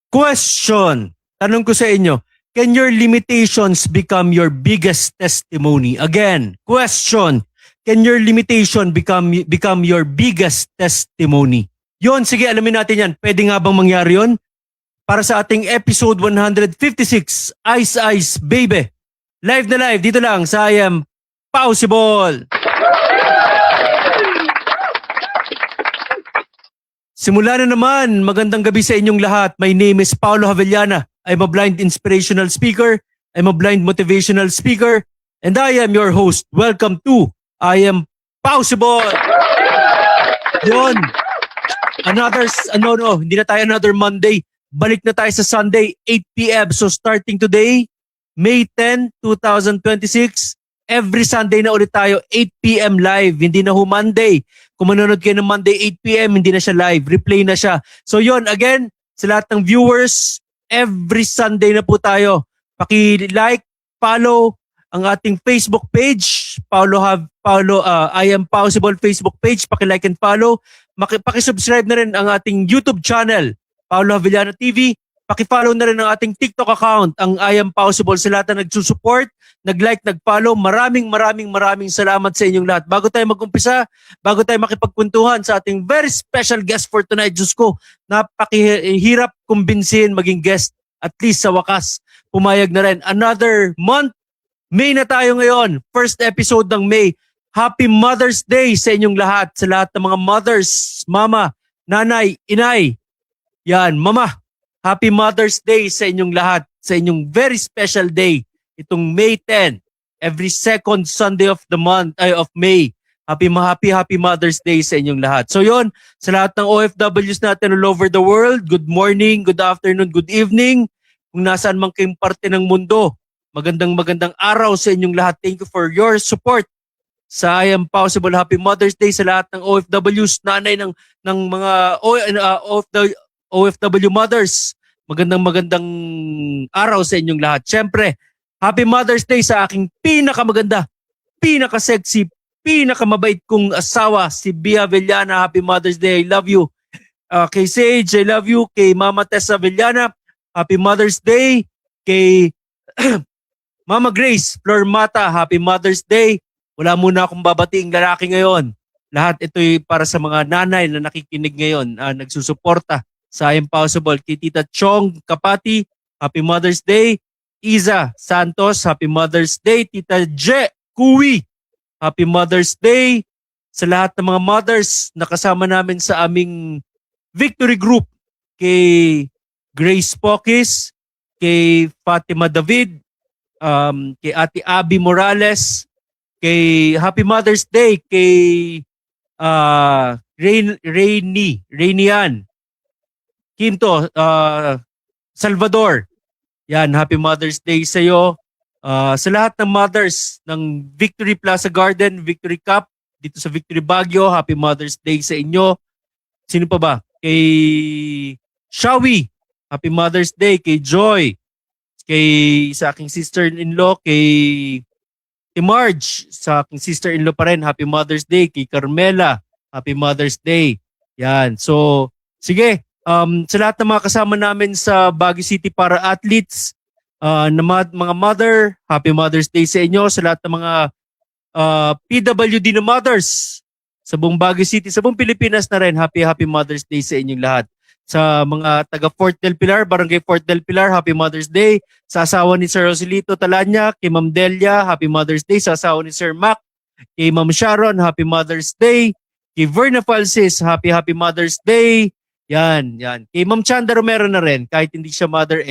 Question. Tanong ko sa inyo, can your limitations become your biggest testimony? Again, question. Can your limitation become your biggest testimony? Yon, sige, alamin natin yan. Pwede nga bang mangyari yon? Para sa ating episode 156, Ice Ice Baby. Live na live, dito lang sa I Am Possible. Simula na naman, magandang gabi sa inyong lahat. My name is Paolo Javellana. I'm a blind inspirational speaker. I'm a blind motivational speaker. And I am your host. Welcome to I Am Possible. Yun. Hindi na tayo another Monday. Balik na tayo sa Sunday, 8 p.m. So starting today, May 10, 2026, every Sunday na ulit tayo, 8 p.m. live. Hindi na Monday. Kung manonood kayo ng Monday, 8 p.m., hindi na siya live. Replay na siya. So yon, again, sa lahat ng viewers, every Sunday na po tayo. Paki-like, follow ang ating Facebook page, I Am Possible Facebook page. Paki-like and follow. Paki-subscribe na rin ang ating YouTube channel, Paolo Javellana TV. Paki-follow na rin ang ating TikTok account, ang I Am Possible. Sa lahat na nagsusupport, nag-like, nag-follow, maraming salamat sa inyong lahat. Bago tayo mag-umpisa, bago tayo makipagkwentuhan sa ating very special guest for tonight, Diyos ko, napakihirap kumbinsihin maging guest. At least sa wakas, pumayag na rin. Another month, May na tayo ngayon. First episode ng May. Happy Mother's Day sa inyong lahat. Sa lahat ng mga mothers, mama, nanay, inay. Yan, mama. Happy Mother's Day sa inyong lahat. Sa inyong very special day. Itong May 10. Every second Sunday of the month, of May. Happy Mother's Day sa inyong lahat. So yon, sa lahat ng OFWs natin all over the world, good morning, good afternoon, good evening. Kung nasaan man kayong parte ng mundo, magandang araw sa inyong lahat. Thank you for your support sa I Am Possible. Happy Mother's Day sa lahat ng OFWs, nanay ng mga OFW mothers. Magandang araw sa inyong lahat. Siyempre, Happy Mother's Day sa aking pinakamaganda, pinaka-sexy, pinakamabait kong asawa, si Bia Javellana. Happy Mother's Day. I love you. Kay Sage, I love you. Kay Mama Tessa Javellana, Happy Mother's Day. Kay Mama Grace Flor Mata, Happy Mother's Day. Wala muna akong babating lalaki ngayon. Lahat ito'y para sa mga nanay na nakikinig ngayon, nagsusuporta sa I Am Possible. Kay Tita Chong Kapati, Happy Mother's Day. Iza Santos, Happy Mother's Day. Tita Je Kuwi, Happy Mother's Day. Sa lahat ng mga mothers na kasama namin sa aming victory group. Kay Grace Pokis, kay Fatima David, kay Ate Abby Morales, kay Happy Mother's Day kay Rainian Quinto, Salvador. Yan, Happy Mother's Day sa iyo. Sa lahat ng mothers ng Victory Plaza Garden, Victory Cup, dito sa Victory Baguio, Happy Mother's Day sa inyo. Sino pa ba? Kay Shawi, Happy Mother's Day. Kay Joy, sa aking sister-in-law, kay Marge, sa aking sister-in-law pa rin, Happy Mother's Day. Kay Carmela, Happy Mother's Day. Yan. So, sige. Sa lahat ng mga kasama namin sa Baguio City para athletes, na mga mother, Happy Mother's Day sa inyo. Sa lahat ng mga PWD na mothers sa buong Baguio City, sa buong Pilipinas na rin, Happy Mother's Day sa inyong lahat. Sa mga taga Fort del Pilar, Barangay Fort del Pilar, Happy Mother's Day. Sa asawa ni Sir Roselito Talanya, kay Ma'am Delia, Happy Mother's Day. Sa asawa ni Sir Mac, kay Ma'am Sharon, Happy Mother's Day. Kay Verna Falsis, Happy Mother's Day. Yan. Kay Ma'am Chanda Romero na rin, kahit hindi siya mother,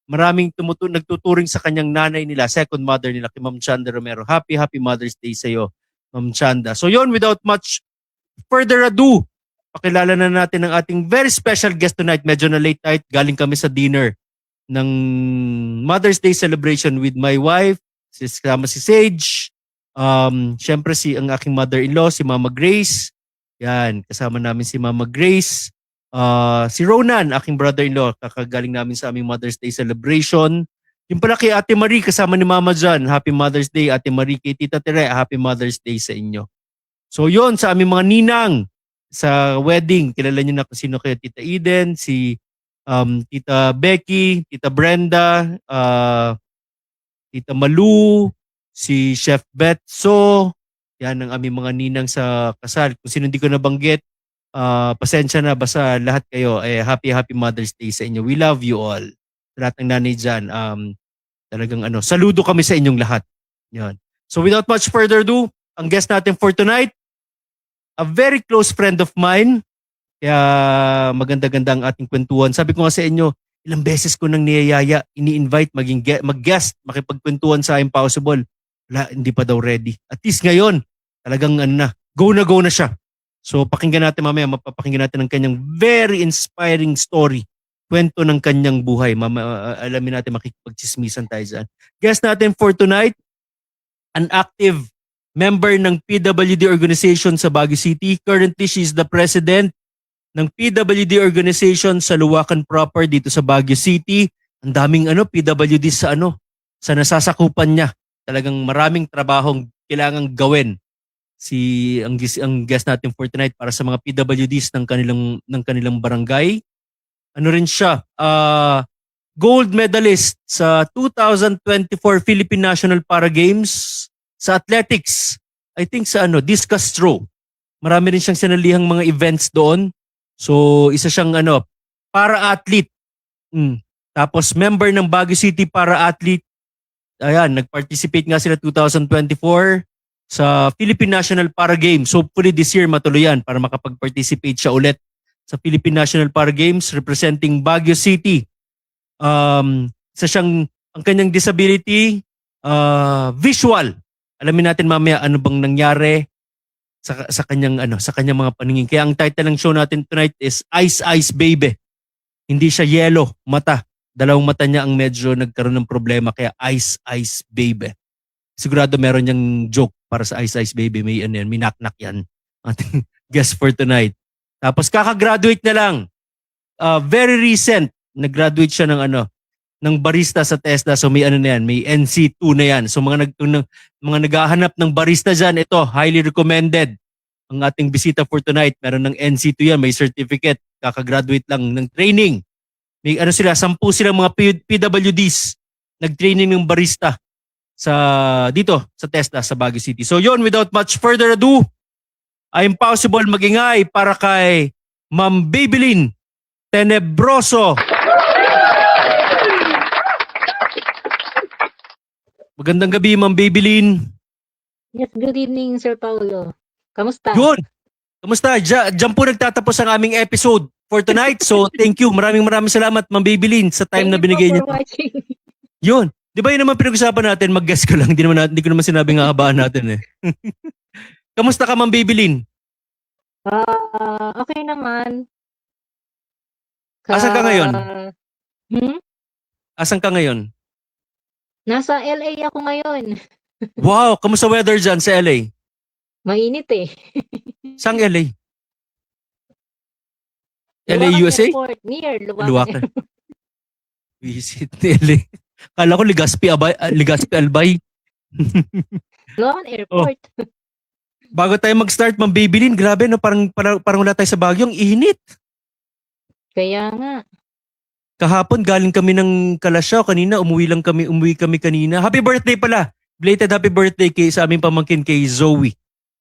maraming nagtuturing sa kanyang nanay nila, second mother nila, kay Ma'am Chanda Romero. Happy Mother's Day sa iyo, Ma'am Chanda. So yon, without much further ado, pakilala na natin ang ating very special guest tonight. Medyo na late night, galing kami sa dinner ng Mother's Day celebration with my wife, kasama si Sage, syempre ang aking mother-in-law, si Mama Grace. Yan, kasama namin si Mama Grace. Si Ronan, aking brother-in-law, kakagaling namin sa aming Mother's Day celebration. Yung pala kay Ate Marie, kasama ni Mama John, Happy Mother's Day. Ate Marie, kay Tita Tere, Happy Mother's Day sa inyo. So yon, sa aming mga ninang sa wedding, kilala niyo na kung sino kayo, Tita Eden, si Tita Becky, Tita Brenda, Tita Malu, si Chef Betso, yan ang aming mga ninang sa kasal. Kung sino hindi ko nabanggit, pasensya na, basta lahat kayo, happy Mother's Day sa inyo. We love you all. Sa lahat ng nanay dyan, talagang saludo kami sa inyong lahat. Yan. So without much further ado, ang guest natin for tonight, a very close friend of mine. Kaya maganda-ganda ang ating kwentuhan. Sabi ko nga sa inyo, ilang beses ko nang niyayaya, ini-invite, mag-guest, makipagkwentuhan sa Impossible. Wala, hindi pa daw ready. At least ngayon, talagang go na siya. So pakinggan natin mamaya, mapapakinggan natin ang kanyang very inspiring story. Kwento ng kanyang buhay. Alamin natin, makikipagchismisan tayo dyan. Guest natin for tonight, an active member ng PWD organization sa Baguio City. Currently, she is the president ng PWD organization sa Luwakan proper dito sa Baguio City. Ang daming PWD sa sa nasasakupan niya. Talagang maraming trabahong kailangang gawin ang guest natin for tonight para sa mga PWDs ng kanilang barangay. Ano rin siya? Gold medalist sa 2024 Philippine National Para Games sa athletics. I think sa discus throw. Marami rin siyang sinalihang mga events doon. So, isa siyang para-athlete. Tapos, member ng Baguio City para-athlete. Ayan, nag-participate nga sila 2024 sa Philippine National Para Games. So, hopefully this year matuloy yan para makapag-participate siya ulit sa Philippine National Para Games representing Baguio City. Isa siyang, ang kanyang disability, visual. Alamin natin mamaya ano bang nangyari sa kanyang mga paningin. Kaya ang title ng show natin tonight is Ice Ice Baby. Hindi siya yellow, mata. Dalawang mata niya ang medyo nagkaroon ng problema, kaya Ice Ice Baby. Sigurado meron niyang joke para sa Ice Ice Baby. May may knock-knock yan. Ating guest for tonight. Tapos kakagraduate na lang. Very recent, nag-graduate siya ng barista sa TESDA. So may na yan, may NC2 na yan. So mga naghahanap ng barista dyan, ito, highly recommended. Ang ating bisita for tonight, meron ng NC2 yan, may certificate, kakagraduate lang ng training. May 10 silang mga PWDs nag-training ng barista dito sa TESDA sa Baguio City. So yon, without much further ado, I'm Impossible magingay para kay Ma'am Babylin Tenebroso. Magandang gabi, Ma'am Babylin. Yes, good evening, Sir Paulo. Kamusta? Yun. Kamusta? Diyan po nagtatapos ang aming episode for tonight. So, thank you. Maraming salamat, Ma'am Babylin, sa time na binigay niyo. Yun. Di ba yun naman pinag-usapan natin? Mag-guess ko lang. Hindi ko naman sinabing hahabaan natin eh. Kamusta ka, Ma'am Babylin? Okay naman. Asan ka ngayon? Asan ka ngayon? Nasa LA ako ngayon. Wow, kamusta weather dyan sa LA? Mainit eh. Saan LA? LA, Luwakan USA? Airport, near Luwakan. Visit LA. Kala ko Legazpi Albay. Luwakan Airport. Bago tayo mag-start, Ma'am Babylin, grabe no, parang wala tayo sa Baguio, ang init. Kaya nga. Kahapon galing kami ng Kalasyaw kanina, umuwi kami kanina. Happy birthday pala. Belated happy birthday sa aming pamangkin kay Zoe.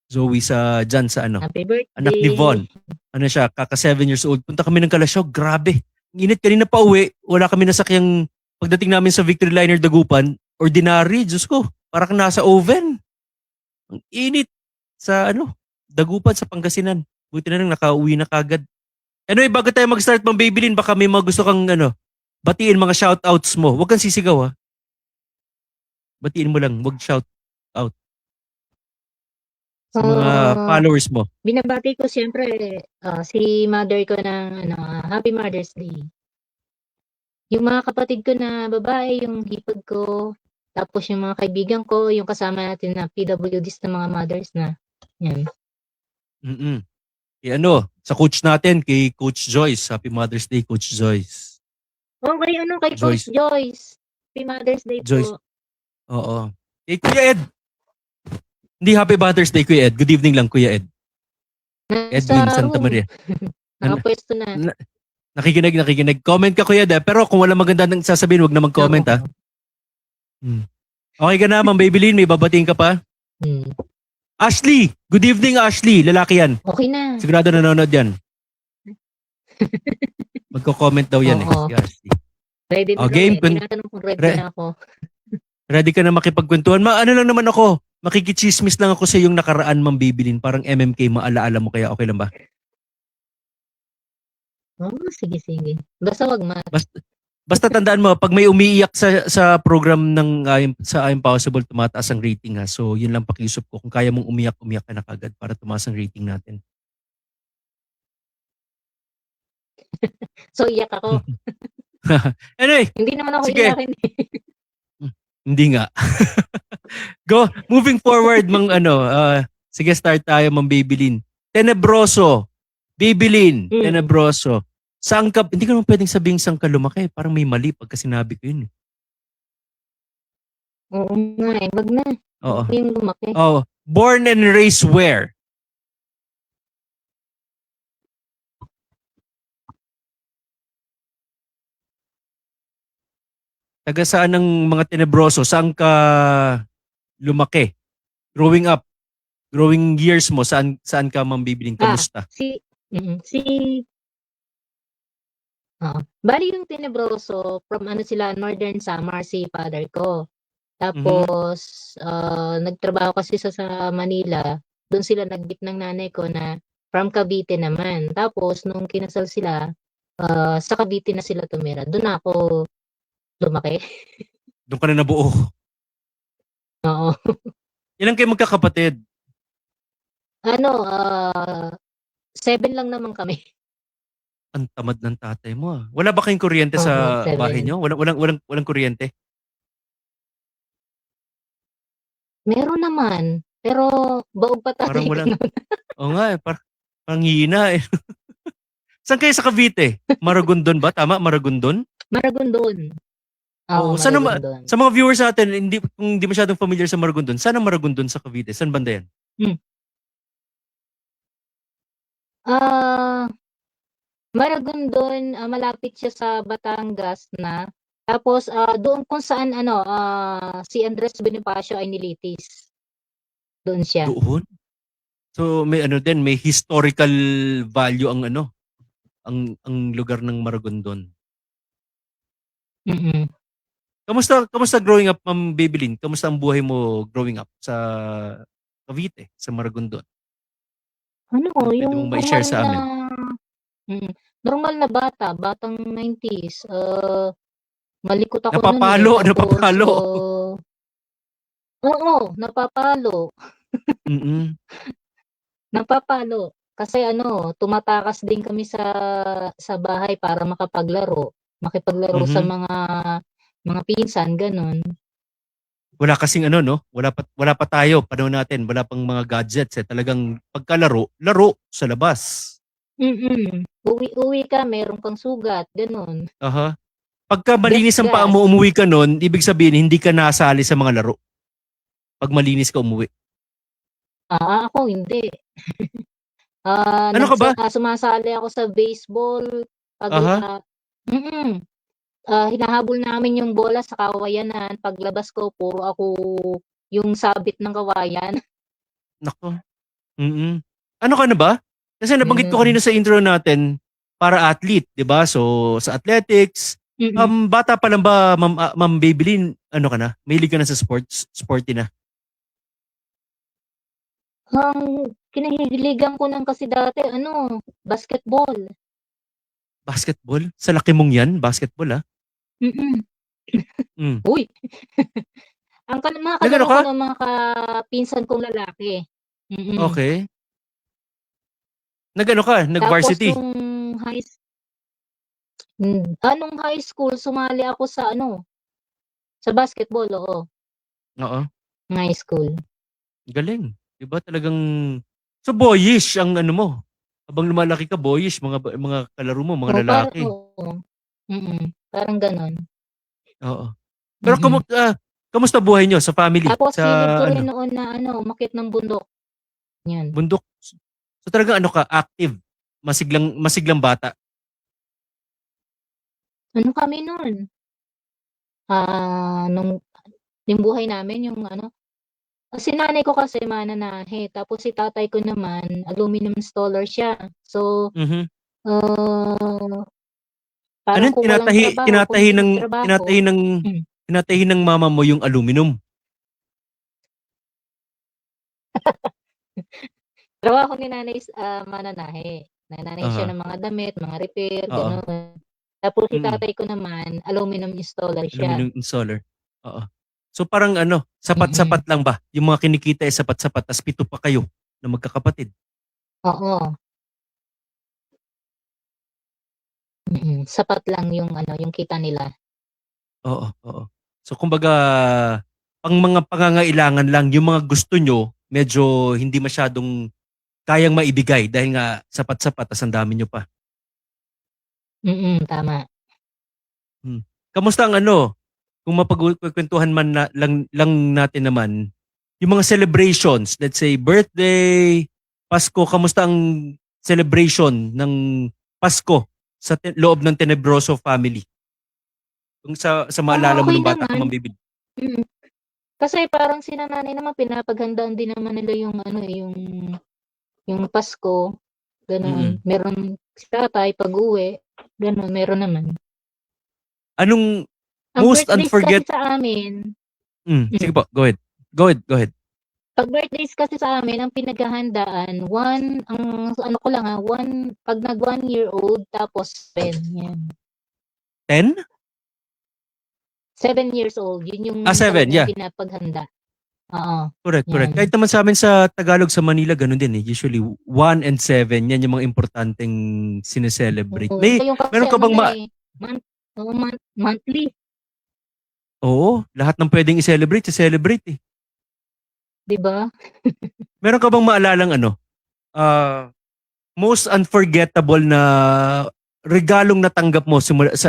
Zoe sa Happy birthday. anak ni Von. Siya, kaka 7 years old. Punta kami ng Kalasyaw, grabe. Ang init kanina pa uwi, wala kami nasakyang pagdating namin sa Victory Liner Dagupan, ordinary, Diyos ko, parang nasa oven. Ang init sa Dagupan sa Pangasinan. Buti na lang nakauwi na kagad. Anyway, bago tayo mag-start, Ma'am Babylin, baka may mga gusto kang batiin mga shoutouts mo. Huwag kang sisigaw ha. Batiin mo lang, huwag shout out. Sa mga followers mo. Binabati ko siyempre si mother ko ng Happy Mother's Day. Yung mga kapatid ko na babae, yung hipag ko, tapos yung mga kaibigan ko, yung kasama natin na PWDs na mga mothers na. Yan. Sa coach natin, kay Coach Joyce. Happy Mother's Day, Coach Joyce. Okay, kay Coach Joyce. Happy Mother's Day Joyce. po. Oo. Kay Kuya Ed. Hindi Happy Mother's Day, Kuya Ed. Good evening lang, Kuya Ed. Edwin Santa Maria. Nakapwesto na. Nakikinig. Comment ka, Kuya Deb. Pero kung wala maganda nang sasabihin, wag na mag-comment, ha? Okay ka na, Ma'am Babylin? May babatiin ka pa? Hmm. Ashley! Good evening, Ashley. Lalaki yan. Okay na. Sigurado nanonood yan. Magko-comment daw yan Oo. Si Ashley. Ready na Oh, daw game. eh. Tinatanong kung ready na ako. Ready ka na makipagkwentuhan? Ano lang naman ako. Makikichismis lang ako sa yung nakaraan, Ma'am Babylin. Parang MMK, maalaala mo kaya okay lang ba? Sige. Basta wag Basta tandaan mo, pag may umiiyak sa program ng sa Impossible, tumataas ang rating, ha. So, yun lang pakiusap ko. Kung kaya mong umiyak ka na kagad para tumaas ang rating natin. So, iyak ako. Anyway, Hindi naman ako sige. iyakin eh. Hindi nga. Go, moving forward, sige, start tayo, Ma'am Babylin. Tenebroso. Babylin, Tenebroso. Saan ka, hindi ka naman pwedeng sabing saan ka lumaki. Parang may mali pagka sinabi ko yun. Oo nga eh. Wag na. Oo. Wag yung lumaki. Oh, born and raised where? Taga saan ng mga Tenebroso? Saan ka lumaki? Growing up, growing years mo, saan ka, Ma'am Babylin? Kamusta? Bali yung Tenebroso, from sila, Northern Samar, si father ko. Tapos, nagtrabaho kasi sa Manila. Doon sila nagbit ng nanay ko na from Cavite naman. Tapos, nung kinasal sila, sa Cavite na sila tumira. Doon ako lumaki. Doon ka na nabuo. Oo. Ilan kayo magkakapatid? 7 lang naman kami. Ang tamad ng tatay mo, ah. Wala ba kayong kuryente sa 7. bahay nyo? Walang kuryente? Meron naman. Pero baog pa tayo. Parang walang, oo nga eh, parang hina eh. Saan kayo sa Cavite? Maragondon ba? Tama, Maragondon? Maragondon. Oo, Maragondon. sa mga viewers natin, kung hindi masyadong familiar sa Maragondon, saan ang Maragondon sa Cavite? Saan banda yan? Maragondon, malapit siya sa Batangas na. Tapos doon kung saan si Andres Bonifacio ay nilitis. Doon siya. Doon? So may din, may historical value ang ang lugar ng Maragondon. Kamusta growing up, Ma'am Babylin? Kamusta ang buhay mo growing up sa Cavite, sa Maragondon? Pwede Yung mong ma-share sa amin? normal na batang 90s. Malikot ako Napapalo. Oo, napapalo. Napapalo. Kasi tumatakas din kami sa bahay para makapaglaro. Makipaglaro sa mga pinsan, ganun. Wala kasing wala pa tayo, panahon natin, wala pang mga gadgets eh. Talagang pagkalaro, laro sa labas. Uwi ka, meron kang sugat, ganun. Aha. Pagka malinis ang paa mo, umuwi ka nun, ibig sabihin hindi ka nasali sa mga laro. Pag malinis ka umuwi. Ako hindi. Ano ka ba? Sumasali ako sa baseball. Hinahabol namin yung bola sa kawayanan. Paglabas ko, puro ako yung sabit ng kawayan. Nako. Ano ka na ba? Kasi nabanggit ko kanina sa intro natin, para athlete, 'di ba? So sa athletics, bata pa lang ba, Ma'am Babylin, ano ka na? Mahilig ka na sa sporty na? Kinahiligan ko lang kasi dati, basketball. Basketball? Sa laki mong yan, basketball ah? Uy! Ang mga kalaro ko ng mga kapinsan kong lalaki. Okay. Nag-ano ka? Nag-varsity? Tapos nung high school, sumali ako sa basketball, oo. Oo. High school. Galing. Diba talagang, so boyish ang mo. Habang lumalaki ka, boyish, mga kalaro mo, mga lalaki. Parang ganon. Oo. Pero kamusta buhay nyo sa family? Tapos hilig ko rin noon na umakyat ng bundok. Yan. Bundok? So talagang ka, active? Masiglang bata? Ano kami nun, nung yung buhay namin yung ano, si nanay ko kasi mananahe tapos si tatay ko naman aluminum installer siya. So, Mhm. ah, parang Anong kung walang tinatahi trabaho, kung tinatahi hindi ng magtrabaho tinatahi ng hmm, tinatahi ng mama mo yung aluminum? trabaho ni nanay is, mananahe. Nananahe siya Aha, ng mga damit, mga repair, oo. gano'n. Tapos si Mm, tatay ko naman aluminum installer siya. aluminum installer, oo. So parang ano, Mm, sapat-sapat lang ba? Yung mga kinikita ay sapat-sapat ta's 7 pa kayo na magkakapatid? oo, sapat lang yung ano, yung kita nila. Oo, oo. So kumbaga, pang mga pangangailangan lang, yung mga gusto nyo, medyo hindi masyadong kayang maibigay dahil nga sapat-sapat ta's ang dami nyo pa. Tama. Hmm. Kamusta ang ano, kung mapagkukuwentuhan man lang natin naman, yung mga celebrations, let's say birthday, Pasko, kamusta ang celebration ng Pasko sa loob ng Tenebroso family? Kung sa maalala mo Okey nung bata ka, naman, Ma'am Baby. mm. Kasi parang sina nanay naman pinapaghandaan din naman nila yung ano, eh, yung Pasko, Mm. gano'n. Meron si tatay pag-uwi, gano'n, meron naman. Anong Ang most birthdays kasi unforget sa amin sige hmm, po, go ahead. Go ahead, go ahead. 'pag birthdays kasi sa amin ang pinaghahandaan ang ano ko lang, 'pag nag 1 year old tapos 10, 'yan. 10? 7 years old, yun yung 7, talagang yeah. pinapaghanda, oo, Correct, correct. 'yan. Kahit naman sa amin sa Tagalog, sa Manila, ganun din eh. Usually, 1 and 7, yan yung mga importanteng sineselebrate. Oo, May, ngayon kasi meron ka ano bang na, eh, month oo, monthly, oo, lahat ng pwedeng i-celebrate, i-celebrate eh. 'di ba? Meron ka bang maalalang ano, ah, most unforgettable na regalong natanggap mo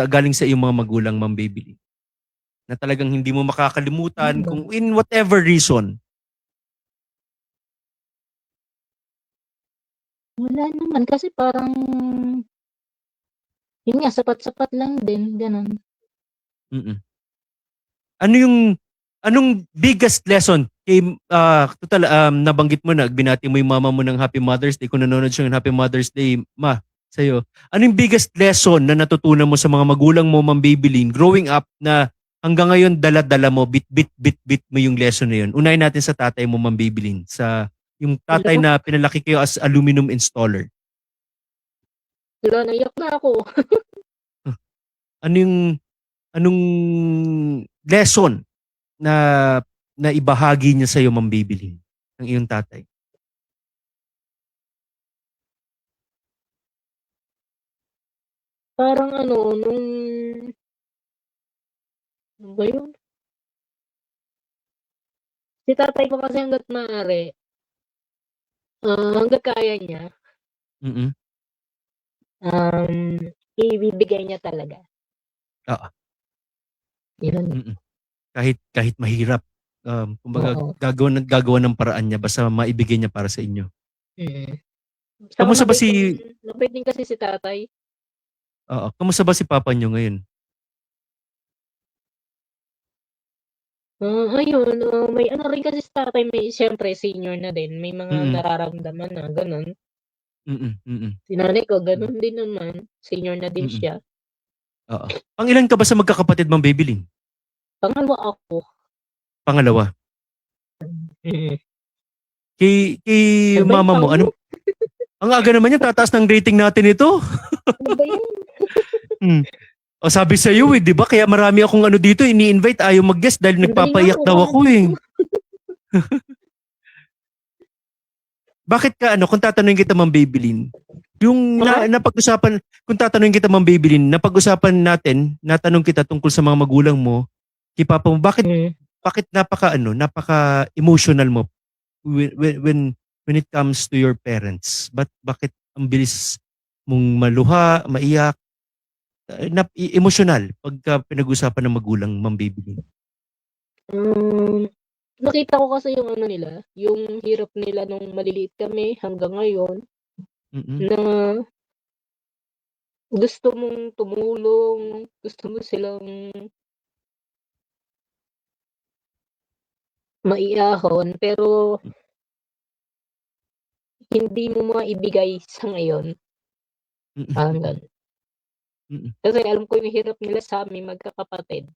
galing sa iyong mga magulang, Ma'am Baby? Na talagang hindi mo Ano makakalimutan ba? kung in whatever reason. Wala naman kasi parang yun nga sapat-sapat lang din gano'n. Mm. Ano yung anong biggest lesson kay total nabanggit mo na binati mo yung mama mo ng Happy Mother's Day kung nanonood siya ng Happy Mother's Day ma sa'yo. Ano yung biggest lesson na natutunan mo sa mga magulang mo, Ma'am Babylin, growing up na hanggang ngayon dala-dala mo, bit mo yung lesson na yun? Unahin natin sa tatay mo, Ma'am Babylin, sa yung tatay Hala, na pinalaki kayo as aluminum installer. hala naiyak na ako. Ano yung anong lesson na na ibahagi niya sa iyo, Ma'am Babylin, ng iyong tatay? Parang ano ano ba yun? Si tatay ko kasi hangga't maaari, hangga't kaya niya, Mm. um, ibibigay niya talaga, Oo. yun. Mm. Kahit kahit mahirap, kumbaga Oo, gagawan ng paraan niya basta maibigay niya para sa inyo. mm. Saka Kamusta ba si mabait din kasi si tatay. kamusta ba si papa niyo ngayon? Ayun, may ano rin kasi si tatay, may siyempre senior na din, may mga Mm. nararamdaman na gano'n. Mm. Si nanay ko Hmm, gano'n din naman, senior na din mm. siya. Oo. Pangilan ka ba sa magkakapatid, Ma'am Babylin? Pangalawa ako, Pangalawa. mm. Kay Ano ba 'yung mama mo, pang ano ang aga naman niyan, tataas ng rating natin ito. ano ba 'yan? Hmm. O sabi sa iyo eh, 'di ba? Kaya marami akong ano dito ini-invite ayaw mag-guest dahil Sandali nga nagpapaiyak po, daw ako eh. Bakit ka ano, kung tatanungin kita, Ma'am Babylin, yung ha? napag-usapan, kung tatanungin kita, Ma'am Babylin, napag-usapan natin, natanong kita tungkol sa mga magulang mo, kay papa mo, Hmm, bakit napaka emotional mo when it comes to your parents? Bakit ang bilis mong maluha, maiyak, emotional pagka pinag-usapan ng magulang, Ma'am Babylin? um, nakita ko kasi 'yung ano nila, 'yung hirap nila nung maliliit kami hanggang ngayon Mm. na gusto mong tumulong, gusto mo silang maiahon, pero hindi mo maibigay sa ngayon, Mm, parang mm, gano'n. mm. Kasi alam ko yung hirap nila sa'ming magkakapatid.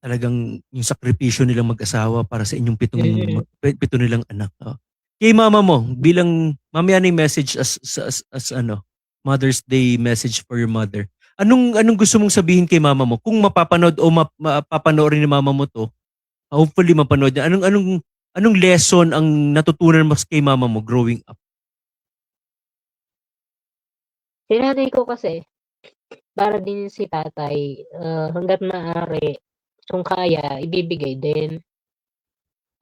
Talagang yung sakripisyo nilang mag-asawa para sa inyong Mm. pito nilang anak. Oh. Kay mama mo, bilang mamaya na yung message as ano, Mother's Day message for your mother. Anong gusto mong sabihin kay mama mo? Kung mapapanood o mapapanoorin ni mama mo to, hopefully mapanood niya. Anong lesson ang natutunan mo kay mama mo growing up? Si nanay ko kasi, para din si tatay, hangga't maaari kung kaya ibibigay din.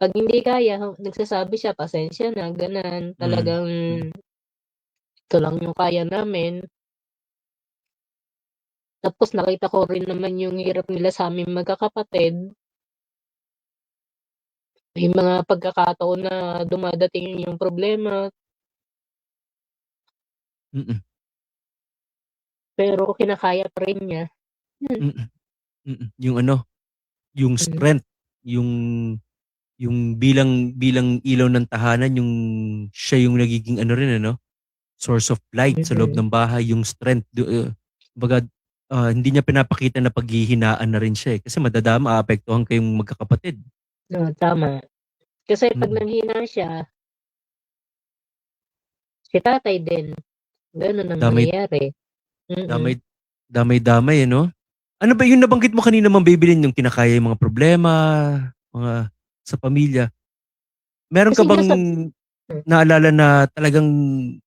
'Pag hindi kaya nagsasabi siya, "Pasensya na," gano'n. Mm, Talagang mm, ito lang yung kaya namin. Tapos nakita ko rin naman yung hirap nila sa'ming magkakapatid. May mga pagkakataon na dumadating yung problema, mm, pero kinakaya pa rin niya. Yun. mm, mm. Yung ano, yung Hmm. strength, yung bilang ilaw ng tahanan, yung siya yung nagiging ano rin ano, source of light sa loob Mm. ng bahay, yung strength. Baga, hindi niya pinapakita na paghihinaan na rin siya eh. Kasi madadama, maapektuhan kayong magkakapatid. Oo, tama. Kasi 'pag Mm. nanghina siya, si tatay din, gano'n ang Damay, mangyayari. Mm. damay, damay, ano? Ano ba yung nabanggit mo kanina, Ma'am Babeline, yung kinakaya yung mga problema, mga sa pamilya? Meron ka Kasi nga bang sa hmm, naalala na talagang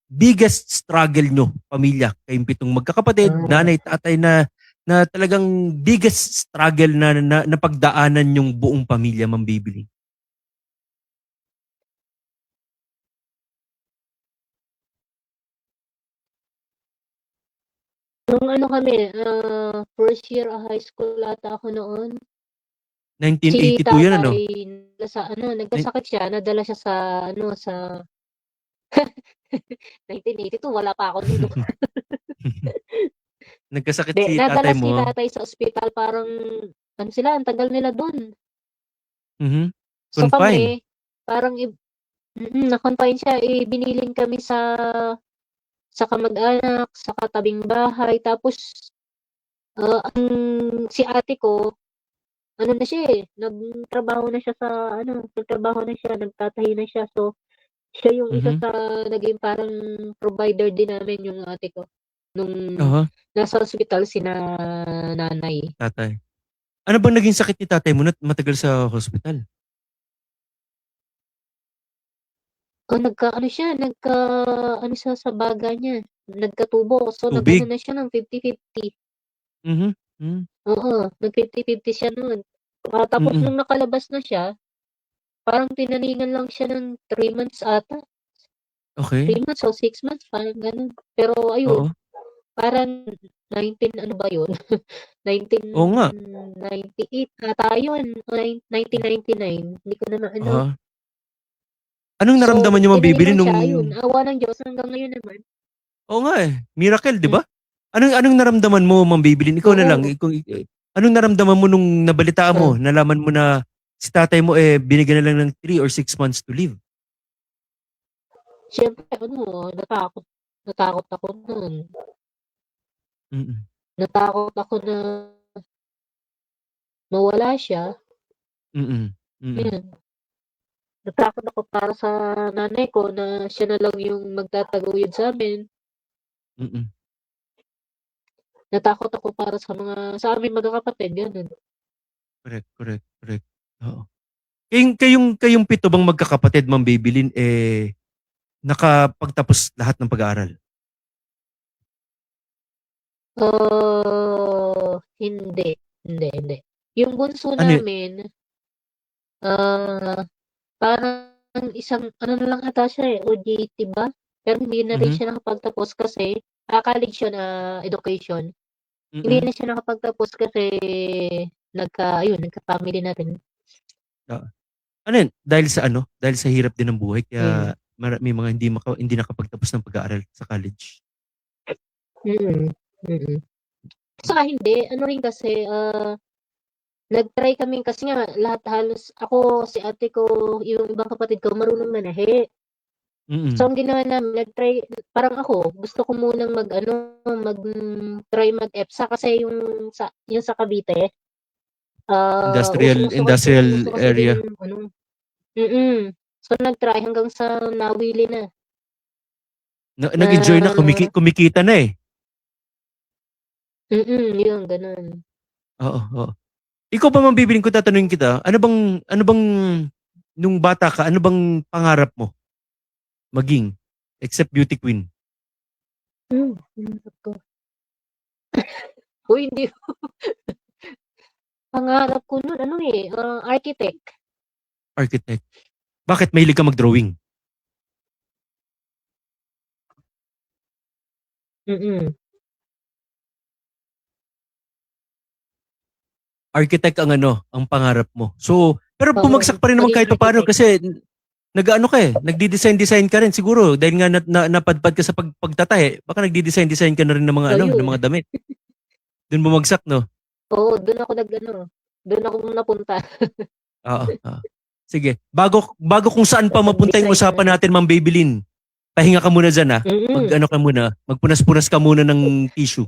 biggest struggle nyo, pamilya, kayong pitong magkakapatid, ah, nanay, tatay, na talagang biggest struggle na pagdaanan yung buong pamilya, Ma'am Babeline? nung ano kami, first year high school ata ako noon. Si 1982 yan, ano? tatay nasa ano, Nin- nagkasakit siya, nadala siya sa ano, sa 1982 wala pa ako nun 'no. Nagkasakit 'Di, si nadala tatay si mo. tatay sa ospital parang ano sila, ang tagal nila dun. Mhm. So Confine. kami, parang na-confine siya, eh, binilin kami sa kamag-anak, sa katabing bahay tapos, ang si ate ko ano na siya, eh, nagtrabaho na siya sa ano, nagtrabaho na siya, nagtatahi na siya. So, siya yung isa Mhm. sa naging parang provider din namin yung ate ko, nung Aha, nasa ospital sina nanay. tatay. Ano bang naging sakit ni tatay mo na matagal sa hospital? Nagka-ano siya, nagka-ano siya sa baga niya, nagkatubo. So, nag-ano Tubig? na siya ng 50-50. Mhm. Hmm. Oo, nag-50-50 siya nun. Tapos Mm. nung nakalabas na siya, parang tinaningan lang siya ng 3 months ata, Okay. 3 months o 6 months, parang gano'n. Pero ayun, Oo. parang 19 ano ba yun, Oo nga. 1998 ata yun o 1999, hindi ko na maano. Aha. Anong So, naramdaman nung niyo, Ma'am Baby, tinaningan nung... siya, ayun, awa ng Diyos hanggang ngayon naman. Oo nga eh. Miracle, di Hmm, ba? Anong naramdaman mo, Ma'am Baby? Ikaw na lang. oo, Anong naramdaman mo nung nabalitaan mo, ah. nalaman mo na si tatay mo eh binigyan na lang ng 3 or 6 months to live? Siyempre ano, natakot ako nun. Mm. Natakot ako na mawala siya, Mm. Mm. ayun. Natakot ako para sa nanay ko na siya na lang yung magtataguyod sa'min. Mm. Natakot ako para sa aming magkakapatid, gano'n. Correct, correct, correct. Oo. Kayong pito bang magkakapatid, Ma'am Babylin, eh nakapagtapos lahat ng pag-aaral? Hindi, hindi. Yung bunso Ano yun? namin, ah, parang isang ano na lang ata siya, eh, OJT ba? Pero hindi na rin Mhm. siya nakapagtapos kasi college siya na education. Hindi Mm. na siya nakapagtapos kasi nagka-family na rin. Oo. Ano yun? Dahil sa ano? Dahil sa hirap din ng buhay Hmm, kaya may mga hindi nakapagtapos ng pag-aaral sa college. mm. Mm. Saka hindi, ano rin kasi, nag-try kami kasi nga lahat halos ako, si ate ko, yung ibang kapatid ko marunong manahi. So, Mm. ang ginawa namin nag-try parang ako, gusto ko munang mag-ano, mag-try mag-EPSA kasi yung sa Cavite, Industrial usong-uso kasi industrial uso kasi din area. yung ano So, nag-try hanggang sa nawili na, Nag-enjoy na, na kumikita na eh. yun gano'n. Oo, oo. Ikaw pa Ma'am Bibiling, kung tatanungin kita, ano bang nung bata ka, ano bang pangarap mo maging except beauty queen? Pangarap ko. Uy, hindi pangarap ko nun ano, architect. Architect. Bakit mahilig ka mag-drawing? Mm. Architect ang ano, ang pangarap mo. So, pero Oo, bumagsak pa rin naman maging kahit paano architect. kasi nag-ano ka eh, nagdi-design design ka rin siguro dahil nga napadpad ka sa pagtatahe. Baka nagdi-design ka na rin ng mga ano, ng Ayun, mga damit. Doon bumagsak, no? oo, dun ako nag-ano, dun ako napunta, Oo, oo. Sige, bago kung saan sa pa mapunta yung pag-design usapan na natin, Ma'am Babylin. Pahinga ka muna dyan, ha. mm. Mag-ano ka muna, magpunas-punas ka muna ng tissue.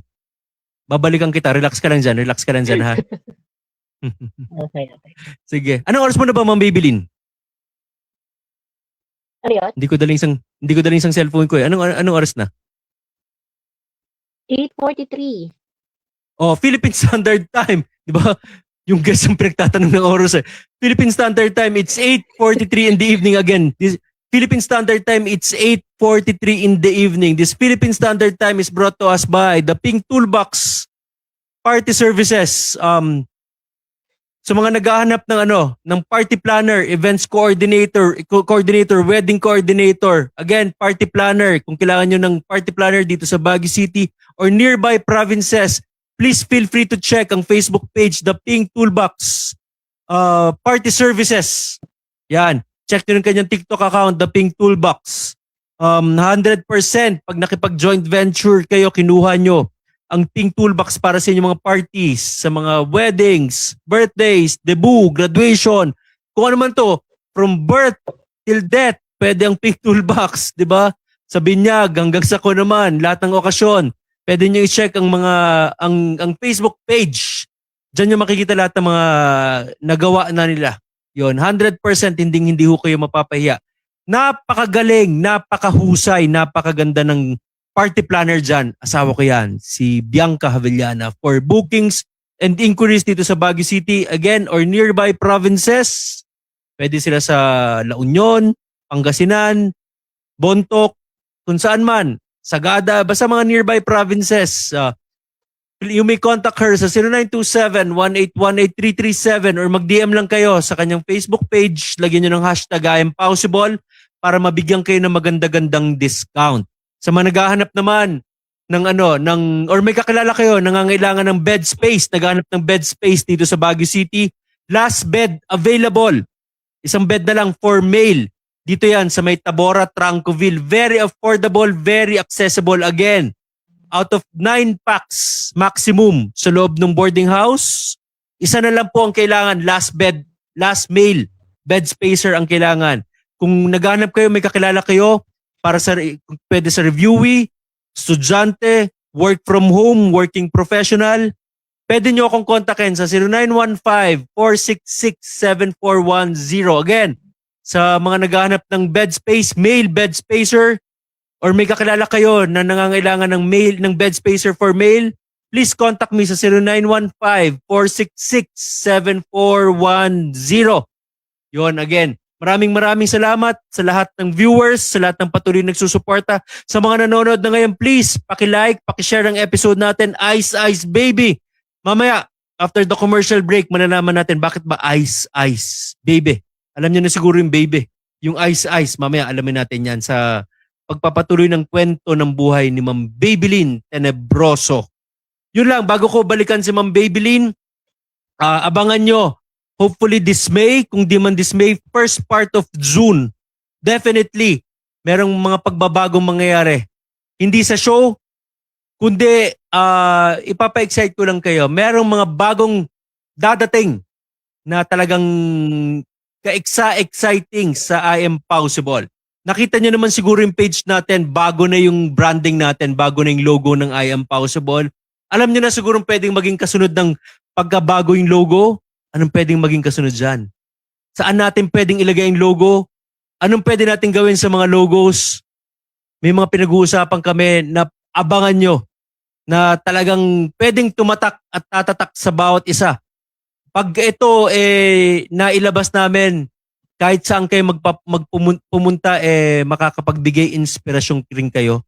Babalikan kita, relax ka lang dyan, ha. Okey, okey. Sige. Anong oras mo na ba, Ma'am Babylin? Ano yun? Hindi ko daling isang cellphone ko eh. Anong oras na? 8:43. Oh, Philippine Standard Time. Di ba? Yung guest ang pinagtatanong ng oras eh. Philippine Standard Time, it's 8:43 in the evening again. This Philippine Standard Time, it's 8:43 in the evening. This Philippine Standard Time is brought to us by the Pink Toolbox Party Services. Sa mga naghahanap ng ng party planner, events coordinator, wedding coordinator. Again, party planner. Kung kailangan nyo ng party planner dito sa Baguio City or nearby provinces, please feel free to check ang Facebook page, The Pink Toolbox Party Services. Yan. Check nyo rin kanyang TikTok account, The Pink Toolbox. 100% pag nakipag-joint venture kayo, kinuha nyo ang Pink Toolbox para sa inyong mga parties, sa mga weddings, birthdays, debut, graduation. Kung ano man to, from birth till death, pwede ang Pink Toolbox, di ba? Sa binyag hanggang sa ko naman, lahat ng okasyon. Pwede nyo i-check ang Facebook page. Diyan nyo makikita lahat ng mga nagawa na nila. Yon, 100% hindi ho kayo mapapahiya. Napakagaling, napakahusay, napakaganda ng party planner dyan. Asawa ko yan, si Bianca Havillana. For bookings and inquiries dito sa Baguio City, again, or nearby provinces, pwede sila sa La Union, Pangasinan, Bontoc, kung saan man, Sagada, basta mga nearby provinces. You may contact her sa 0927-1818337 or mag-DM lang kayo sa kanyang Facebook page. Lagyan nyo ng hashtag #impossible para mabigyan kayo ng maganda-gandang discount. Sa mga naghahanap naman or may kakilala kayo nangangailangan ng bed space, naghahanap ng bed space dito sa Baguio City, last bed available. Isang bed na lang for male. Dito yan sa may Tabora, Trancoville. Very affordable, very accessible. Again, out of 9 packs maximum sa loob ng boarding house, isa na lang po ang kailangan, last male bed spacer ang kailangan. Kung naghahanap kayo, may kakilala kayo para pwede sa reviewee, estudyante, work from home, working professional, pwede nyo akong kontakin sa 0915-466-7410. Again, sa mga naghahanap ng bed space, male bed spacer, or may kakilala kayo na nangangailangan ng bed spacer for male, please contact me sa 0915-466-7410. Yon, again, maraming salamat sa lahat ng viewers, sa lahat ng patuloy nagsusuporta. Sa mga nanonood na ngayon, please, paki-like, paki-share ang episode natin, Ice Ice Baby. Mamaya, after the commercial break, malalaman natin bakit ba Ice Ice Baby. Alam niyo na siguro yung baby. Yung Ice Ice, mamaya alamin natin yan sa pagpapatuloy ng kwento ng buhay ni Ma'am Babylin Tenebroso. Yun lang, bago ko balikan si Ma'am Babylin, abangan nyo, hopefully this May, kung di man this May, first part of June, definitely, merong mga pagbabagong mangyayari. Hindi sa show, Kundi ipapa-excite ko lang kayo. Merong mga bagong dadating na talagang ka-exciting sa I Am Possible. Nakita nyo naman siguro yung page natin, bago na yung branding natin, bago na yung logo ng I Am Possible. Alam nyo na siguro pwedeng maging kasunod ng pagkabago yung logo. Anong pwedeng maging kasunod dyan? Saan natin pwedeng ilagay yung logo? Anong pwede natin gawin sa mga logos? May mga pinag-uusapan kami na abangan nyo na talagang pwedeng tumatak at tatatak sa bawat isa. Pag ito nailabas namin, kahit saan kayo pumunta, makakapagbigay inspirasyon rin kayo.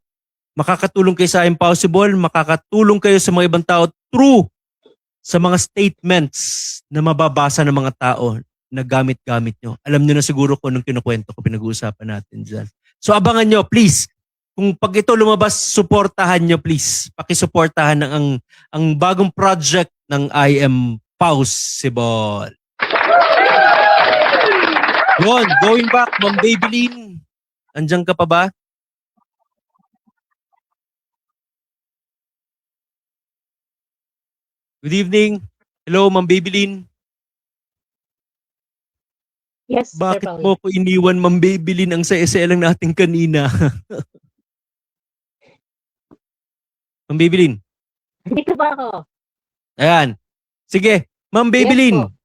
Makakatulong kayo sa Impossible, makakatulong kayo sa mga ibang tao through sa mga statements na mababasa ng mga tao na gamit-gamit nyo. Alam nyo na siguro kung anong kinukwento ko, pinag-uusapan natin dyan. So abangan nyo, please. Kung pag ito lumabas, suportahan nyo, please. Pakisuportahan ang bagong project ng I Am Possible. Yun, going back, Ma'am Babylin. Andiyan ka pa ba? Good evening. Hello, Ma'am Babylin. Yes, Sir Bakit Paul. mo ko iniwan, Ma'am Babylin? Ang saya-saya lang natin kanina. Ma'am Babylin. Dito ba ako? Ayan. Sige, Ma'am Babylin. Yes po.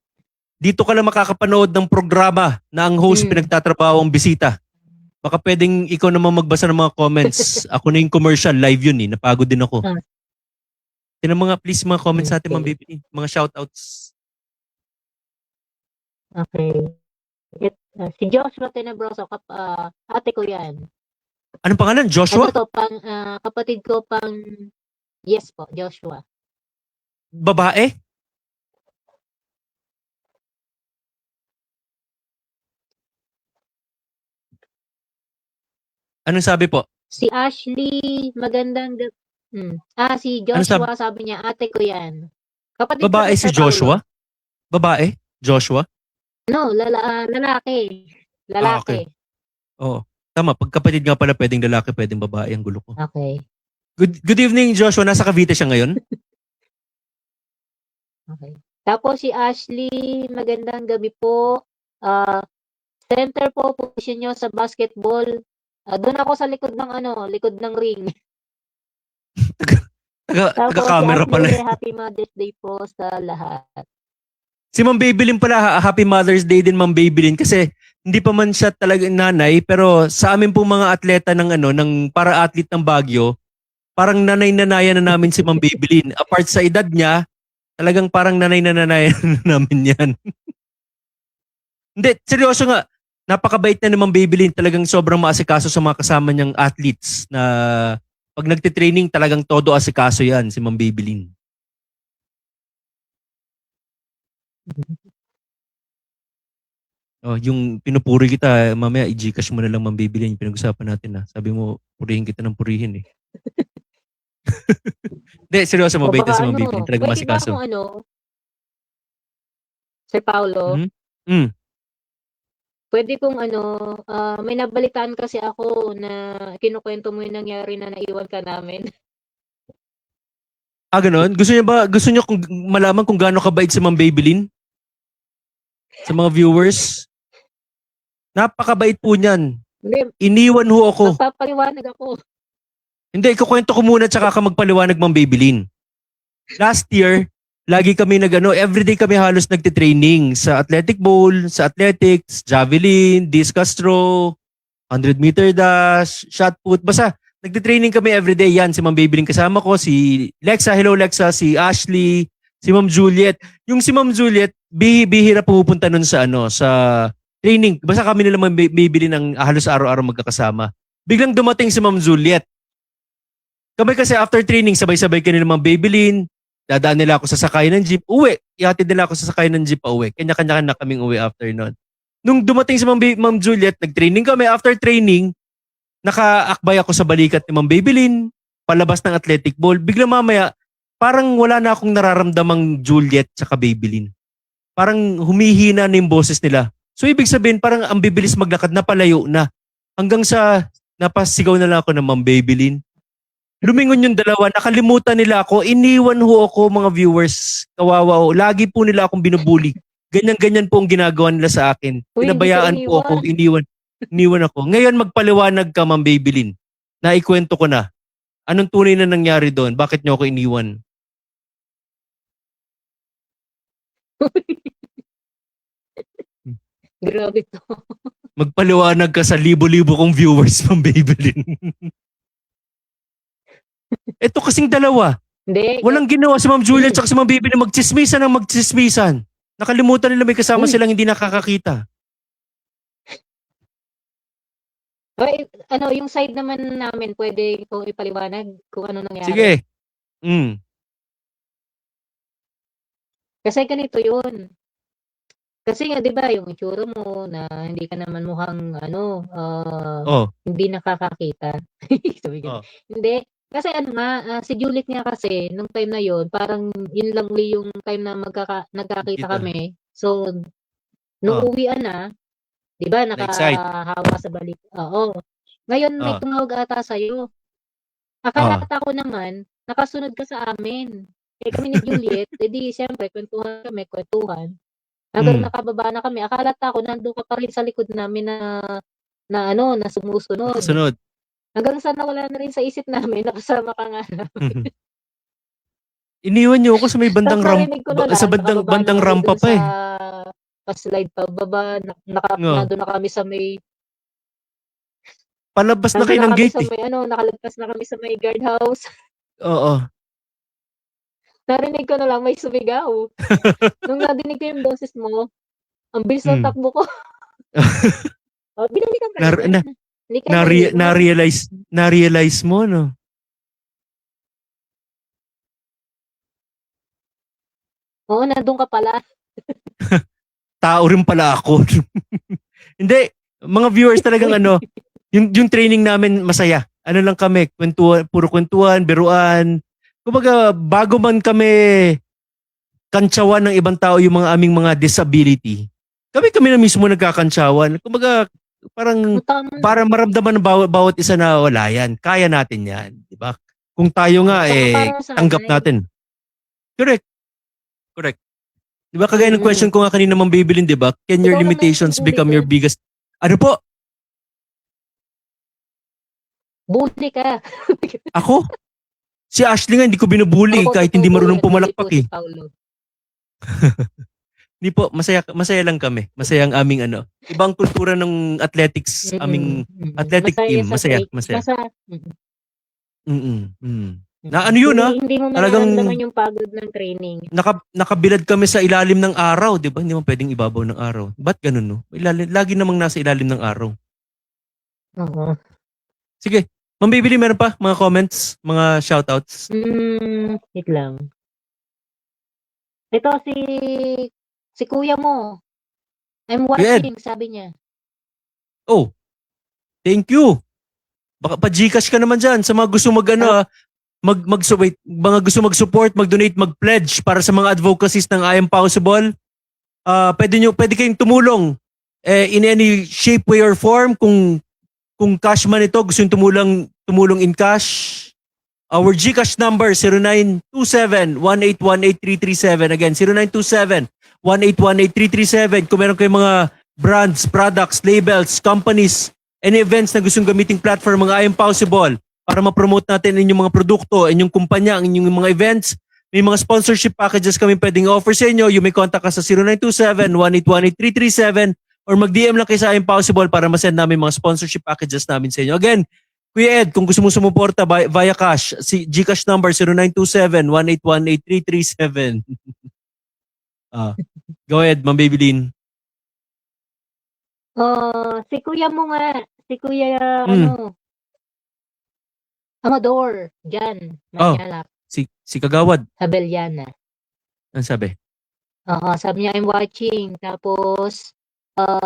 Dito ka lang makakapanood ng programa na ang host pinagtatrabaho ang bisita. Baka pwedeng ikaw naman magbasa ng mga comments. Ako na yung commercial, live yun eh. Napagod din ako. Tinan mga please mga comments natin, Ma'am Babylin. Mga shoutouts. Okay. Si Joshua Tenebroso, ate ko yan. Anong pangalan? Joshua? Ano to, kapatid ko yes po, Joshua. Babae? Anong sabi po? Si Ashley, magandang si Ano Joshua, sabi niya, ate ko yan. Kapatid ko Babae to, si Sir Joshua? Paulo. Babae? Joshua? No, lalaki. Lalaki. Okay. Oo. Tama, pagkapatid nga pala pwedeng lalaki, pwedeng babae, ang gulo ko. Okay. Good evening, Joshua. Nasa Cavite siya ngayon? Okay. Tapos si Ashley, magandang gabi po. Center po position nyo sa basketball. Doon ako sa likod ng ring. Taga-camera pala. Happy Mother's Day po sa lahat. Si Ma'am Babylin pala, Happy Mother's Day din Ma'am Babylin kasi hindi pa man siya talaga nanay pero sa amin po mga atleta ng para-athlete ng Baguio, parang nanay-nanayan na namin si Ma'am Babylin. Apart sa edad niya, talagang parang nanay-nanayan na namin yan. Hindi, seryoso nga. Napakabait na ni Ma'am Babylin. Talagang sobrang maasikaso sa mga kasama niyang athletes na pag nagtitraining talagang todo asikaso yan si Ma'am Babylin. Oh, yung pinupuri kita, mamaya i-Gcash mo na lang Ma'am Babylin yung pinag-usapan natin na. Sabi mo, purihin kita ng purihin eh. Hindi, seryoso mabait na si Ma'am Babylin. Talagang Pwede ba masikaso. akong Sir Paulo? Pwede kong may nabalitaan kasi ako na kinukwento mo yung nangyari na naiwan ka namin. Ganon? Gusto niyo kung malaman kung gaano kabait si Ma'am Babylin? Sa mga viewers? Napakabait po niyan. Iniwan ho ako. Magpapaliwanag ako. Hindi, ikukwento ko muna tsaka ka magpaliwanag Ma'am Babylin. Last year, lagi kami everyday kami halos nagtitraining sa athletic bowl, sa athletics, javelin, discus throw, 100-meter dash, shot put. Basta, nagtitraining kami everyday. Yan, si Ma'am Babylin kasama ko, si Lexa, hello Lexa, si Ashley, si Ma'am Juliet. Yung si Ma'am Juliet, bihira pumupunta nun sa training. Basta kami nila Ma'am Babylin ang halos araw-araw magkakasama. Biglang dumating si Ma'am Juliet. Kami kasi after training, sabay-sabay kami nila Ma'am Babylin. Dadaan nila ako sa sakay ng jeep, uwi. Ihatid nila ako sa sakay ng jeep, uwi. Kanya-kanya na kaming uwi after nun. Nung dumating si Ma'am Juliet, nag-training kami. After training, nakaakbay ako sa balikat ni Ma'am Babylin, palabas ng athletic ball. Bigla mamaya, parang wala na akong nararamdamang Juliet tsaka Babylin. Parang humihina na yung boses nila. So ibig sabihin, parang ang bibilis maglakad, napalayo na. Hanggang sa napasigaw na lang ako ng Ma'am Babylin. Lumingon yung dalawa, nakalimutan nila ako, iniwan ho ako mga viewers. Kawawa ho. Lagi po nila akong binubuli. Ganyan-ganyan po ang ginagawa nila sa akin. Uy, hindi ka Pinabayaan po ako, iniwan. iniwan ako. Ngayon magpaliwanag ka, Ma'am Babylin. Naikwento ko na. Anong tunay na nangyari doon? Bakit niyo ako iniwan? Grabe to. Magpaliwanag ka sa libo-libo kong viewers, Ma'am Babylin. Ito kasing dalawa. Hindi. Walang ginawa si Ma'am Julia at si Ma'am Babylin magchismisan ng magchismisan. Nakalimutan nila may kasama Uy. silang hindi nakakakita. Ay, ano, yung side naman namin, pwede kong ipaliwanag kung ano nangyari. Sige. Mm. Kasi ganito yun. Kasi nga, di ba, yung itsura mo na hindi ka naman mukhang, Oh. hindi nakakakita. Sabi ko, Oh. hindi. Kasi ano nga, si Juliet nga kasi, nung time na yun, parang yun lang uli yung time na nagkakita Kita. kami. So, nung Oh. uwian na, di ba, Na-excite. nakahawa sa balik. Oo. Ngayon, may Oh. tumawag ata sa'yo. Akala ko naman, nakasunod ka sa amin. Eh kami ni Juliet, edi siyempre, kwentuhan. Hanggang nakababa na kami. Akala ko nandun ka pa rin sa likod namin na sumusunod. Nakasunod. Hanggang sa nawala na rin sa isip namin, nakasama ka nga namin. Iniwan niyo ako sa may bandang Tapos rampa, narinig ko na lang, sa nakababa bandang na kami rampa dun pa sa eh. pa-slide pababa, No. nandun na kami sa may, Palabas na nandun kayo na ng kami gate sa eh. may, nakalagpas na kami sa may guardhouse. Oo. Narinig ko na lang, may sumigaw. Nung nadinig ko yung boses mo, ang bilis ng takbo ko. Binalikan ka na. Hindi ka naiwan. Na-realize mo, no? Oo, nandun ka pala. Tao rin pala ako. Hindi, mga viewers talagang yung training namin masaya. Ano lang kami, kwentuhan, puro kwentuhan, biruan. Kumbaga, bago man kami kantsawan ng ibang tao yung mga aming mga disability, kami na mismo nagkakantsawan. Kumbaga, para maramdaman ng bawat isa na wala yan. Kaya natin yan. Diba? Kung tayo nga, tanggap natin. Correct. Diba kagaya ng question ko nga kanina, Ma'am Babylin, diba? Can your limitations become your biggest... Ano po? Bully ka. Ako? Si Ashley nga, hindi ko binubuli kahit hindi marunong pumalakpak eh. Hindi po, masaya lang kami. Masaya ang aming ibang kultura ng athletics, aming athletic team. Masaya. Na ano yun Hindi mo mararamdaman yung pagod ng training. Nakabilad kami sa ilalim ng araw, di ba? Hindi mo pwedeng ibabaw ng araw. Ba't ganun, no? Lagi namang nasa ilalim ng araw. Oo. Sige. Ma'am Babylin, meron pa mga comments, mga shoutouts? Wait lang. Ito si kuya mo. I'm watching, sabi niya. Oh, thank you. Baka pa-Gcash ka naman dyan sa mga gusto mga gusto mag-support, mag-donate, mag-pledge para sa mga advocacies ng I Am Possible. Pwede kayong tumulong in any shape, way, or form. Kung cash man ito, gusto yung tumulong in cash. Our GCash number, 0927-1818337. Again, 0927-1818337. Kung meron kayong mga brands, products, labels, companies, any events na gustong gamiting platform mga I Am Possible para ma-promote natin inyong mga produkto, inyong kumpanya, inyong mga events, may mga sponsorship packages kami pwedeng offer sa inyo. You may contact us sa 0927-1818337 or mag-DM lang kayo sa I Am Possible para ma-send namin mga sponsorship packages namin sa inyo. Again, Kuya Ed, kung gusto mo sumuporta via cash, si GCash number 0927-1818337. Go ahead, Ma'am Babylin. Si kuya mo nga, si kuya Amador, dyan, Manyalak. Si Kagawad. Habelyana. Ano sabi? Oo, sabi niya, I'm watching. Tapos,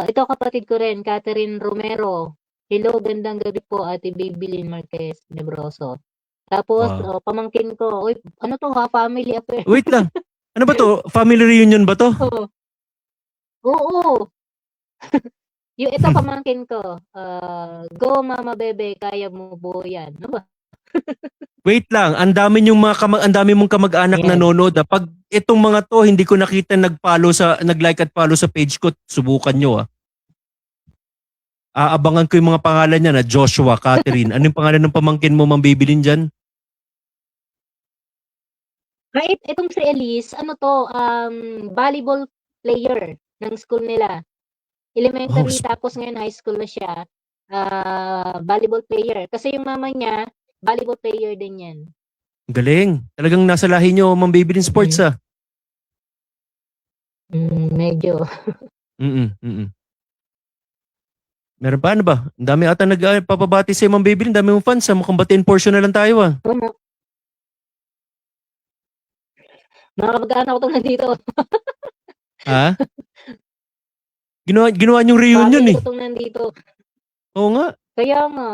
ito kapatid ko rin, Catherine Romero. Hello, gandang gabi po, Ate Babylin Marquez Nebroso. Tapos, pamangkin ko, uy, ano to ha, family affair. Wait lang. Ano ba to? Family reunion ba to? Oo. Yung ito pamangkin ko, go mama bebe, kaya mo po yan. Ano ba? Wait lang, ang dami mong kamag-anak na Yes. nanonood. Pag itong mga to hindi ko nakita nag-like at follow sa page ko, subukan nyo. Aabangan ko yung mga pangalan niya na Joshua, Catherine. Anong pangalan ng pamangkin mo mambibilin diyan? Kahit itong si Elise, ano to, volleyball player ng school nila. Oh, Elementary tapos ngayon high school na siya. Volleyball player. Kasi yung mama niya, volleyball player din yan. galing. Talagang nasa lahi nyo mambibilin sports Mm. Medyo. Mm. Meron pa ano ba? Ang dami ata nagpapabati sa mambibilin. Dami mong fans. Mukhang batiin portion na lang tayo Ano, mga kamag-anak ko itong nandito. Ha? Ginawa niyong reunion Family eh. ko itong nandito. Oo nga. Kaya nga.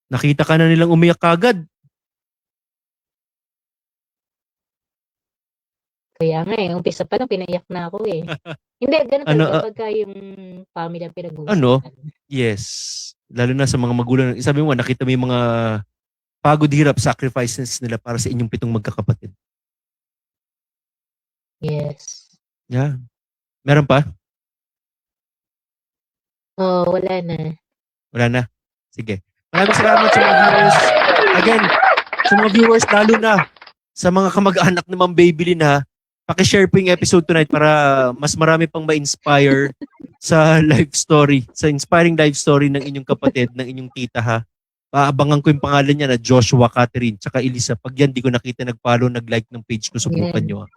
Nakita ka na nilang umiyak kagad. Kaya nga eh. Umpisa pa lang, pinaiyak na ako eh. Hindi, ganun Ano, talaga pagka yung family ang ano? pinag-uusapan. Yes. Lalo na sa mga magulang. Sabi mo, nakita mo yung mga pagod, hirap, sacrifices nila para sa inyong 7 magkakapatid. Yes. Yeah. Meron pa? Oh, wala na. Wala na. Sige. Maraming salamat sa mga viewers. Again, sa mga viewers, lalo na sa mga kamag-anak ni Ma'am Babylin ha, pakishare po yung episode tonight para mas marami pang ma-inspire sa life story, sa inspiring life story ng inyong kapatid, ng inyong tita ha. Aabangan ko yung pangalan niya na Joshua, Catherine, tsaka Elisa. Pag yan, di ko nakita nag-follow, nag-like ng page ko, subukan Yan. nyo ha.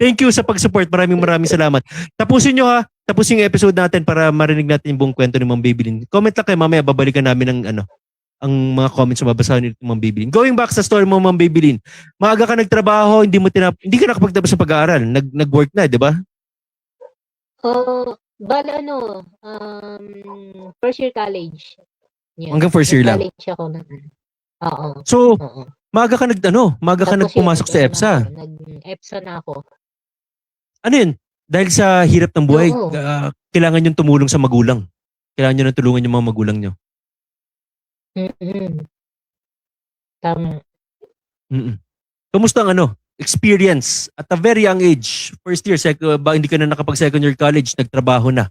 Thank you sa pag-support. Maraming salamat. Tapusin nyo ha. Tapusin yung episode natin para marinig natin yung buong kwento ni Ma'am Babylin. Comment lang kayo mamaya. Babalikan namin ang ang mga comments na babasahin ni Ma'am Babylin. Going back sa story mo, Ma'am Babylin. Maaga ka nagtrabaho, hindi ka nakapagtapos sa pag-aaral. Nag-work na, di ba? Oh, bale ano, first year college. Yan. Hanggang first year lang. Nag-college ako na. Oo. So, Oo. maaga ka Tapos yun, nagpumasok sa EPSA. Nag-EPSA na ako. Ano yun? Dahil sa hirap ng buhay, Oo. kailangan yung tumulong sa magulang. Kailangan nyo nang tulungan yung mga magulang nyo. Mm-mm. Tama. Kumusta ang experience at a very young age? First year, hindi ka na nakapag second year college, nagtrabaho na.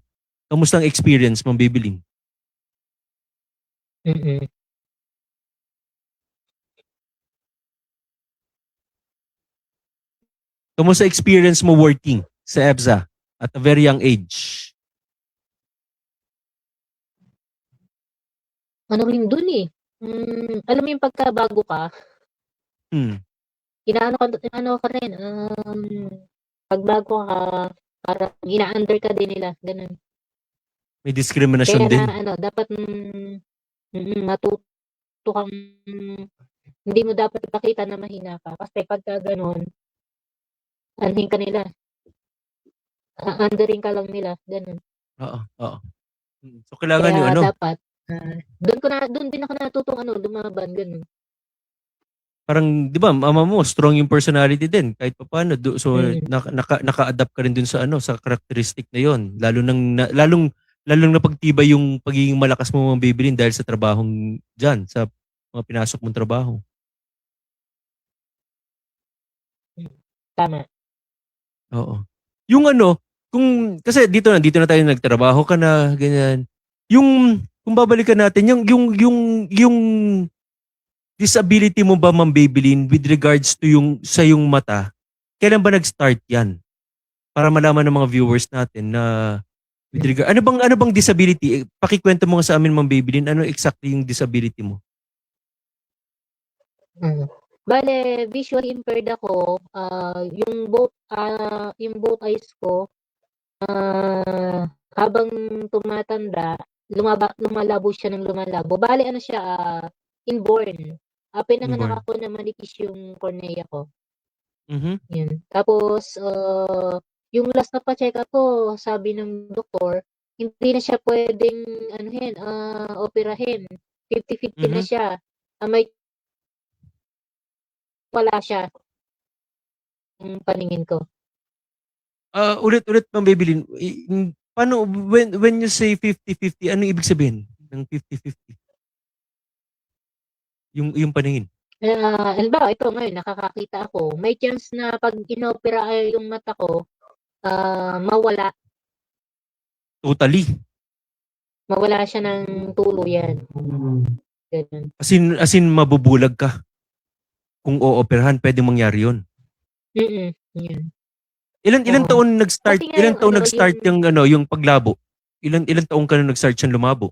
Kumusta ang experience, Ma'am Babylin? Mm-mm. Kumusta experience mo working sa EBSA at a very young age? Ano rin dun eh. Alam mo yung pagkabago ka, Hmm. ano ka rin, pagbago ka, parang ina-under ka din nila, ganun. May discrimination Kaya din. na dapat matuto kang, hindi mo dapat ipakita na mahina ka. Kasi pagka ganun, anhin ka nila. Underin ka lang nila, ganun. Oo. So kailangan Kaya yung dapat, doon din ako natutong lumaban, ganun. parang 'di ba, mama mo strong yung personality din kahit papaano. So Mm. naka-adapt ka rin dun sa sa characteristic na 'yon. Lalong napagtibay yung pagiging malakas mo Ma'am Babylin dahil sa trabahong diyan, sa mga pinasok mong trabaho. Tama. Oo. Yung kasi dito na tayo nagtrabaho ka na, ganyan. Kung babalikan natin, yung disability mo ba, Ma'am Babylin, with regards to sa yung mata, kailan ba nag-start yan? Para malaman ng mga viewers natin na with regard, ano bang disability? Pakikwento mo nga sa amin, Ma'am Babylin, ano exactly yung disability mo? Bale, visually impaired ako, yung both eyes ko, habang tumatanda, lumalabo siya ng lumalabo. Bale, ano siya, inborn. Pinanganak Inborn. ako na manipis yung cornea ko. Mhm. Yun. Tapos, yung last na pa-check up ko, sabi ng doktor, hindi na siya pwedeng, operahin. 50-50 na Mhm. siya. May wala siya yung paningin ko. Ulit Ma'am Babylin, paano when you say 50-50, ano ibig sabihin ng 50-50? Yung paningin. Halimbawa ito ngayon nakakakita ako, may chance na 'pag inopera yung mata ko, mawala Totally. siya ng tuluyan, gano'n. As in mabubulag ka. Kung ooperahan, pwedeng mangyari yun. Yun. Ilan Oo. taon nag-start, Kasi nga ilan yung taon ano, nag-start yung yung paglabo? Ilan taon ka na nag-start siyang lumabo?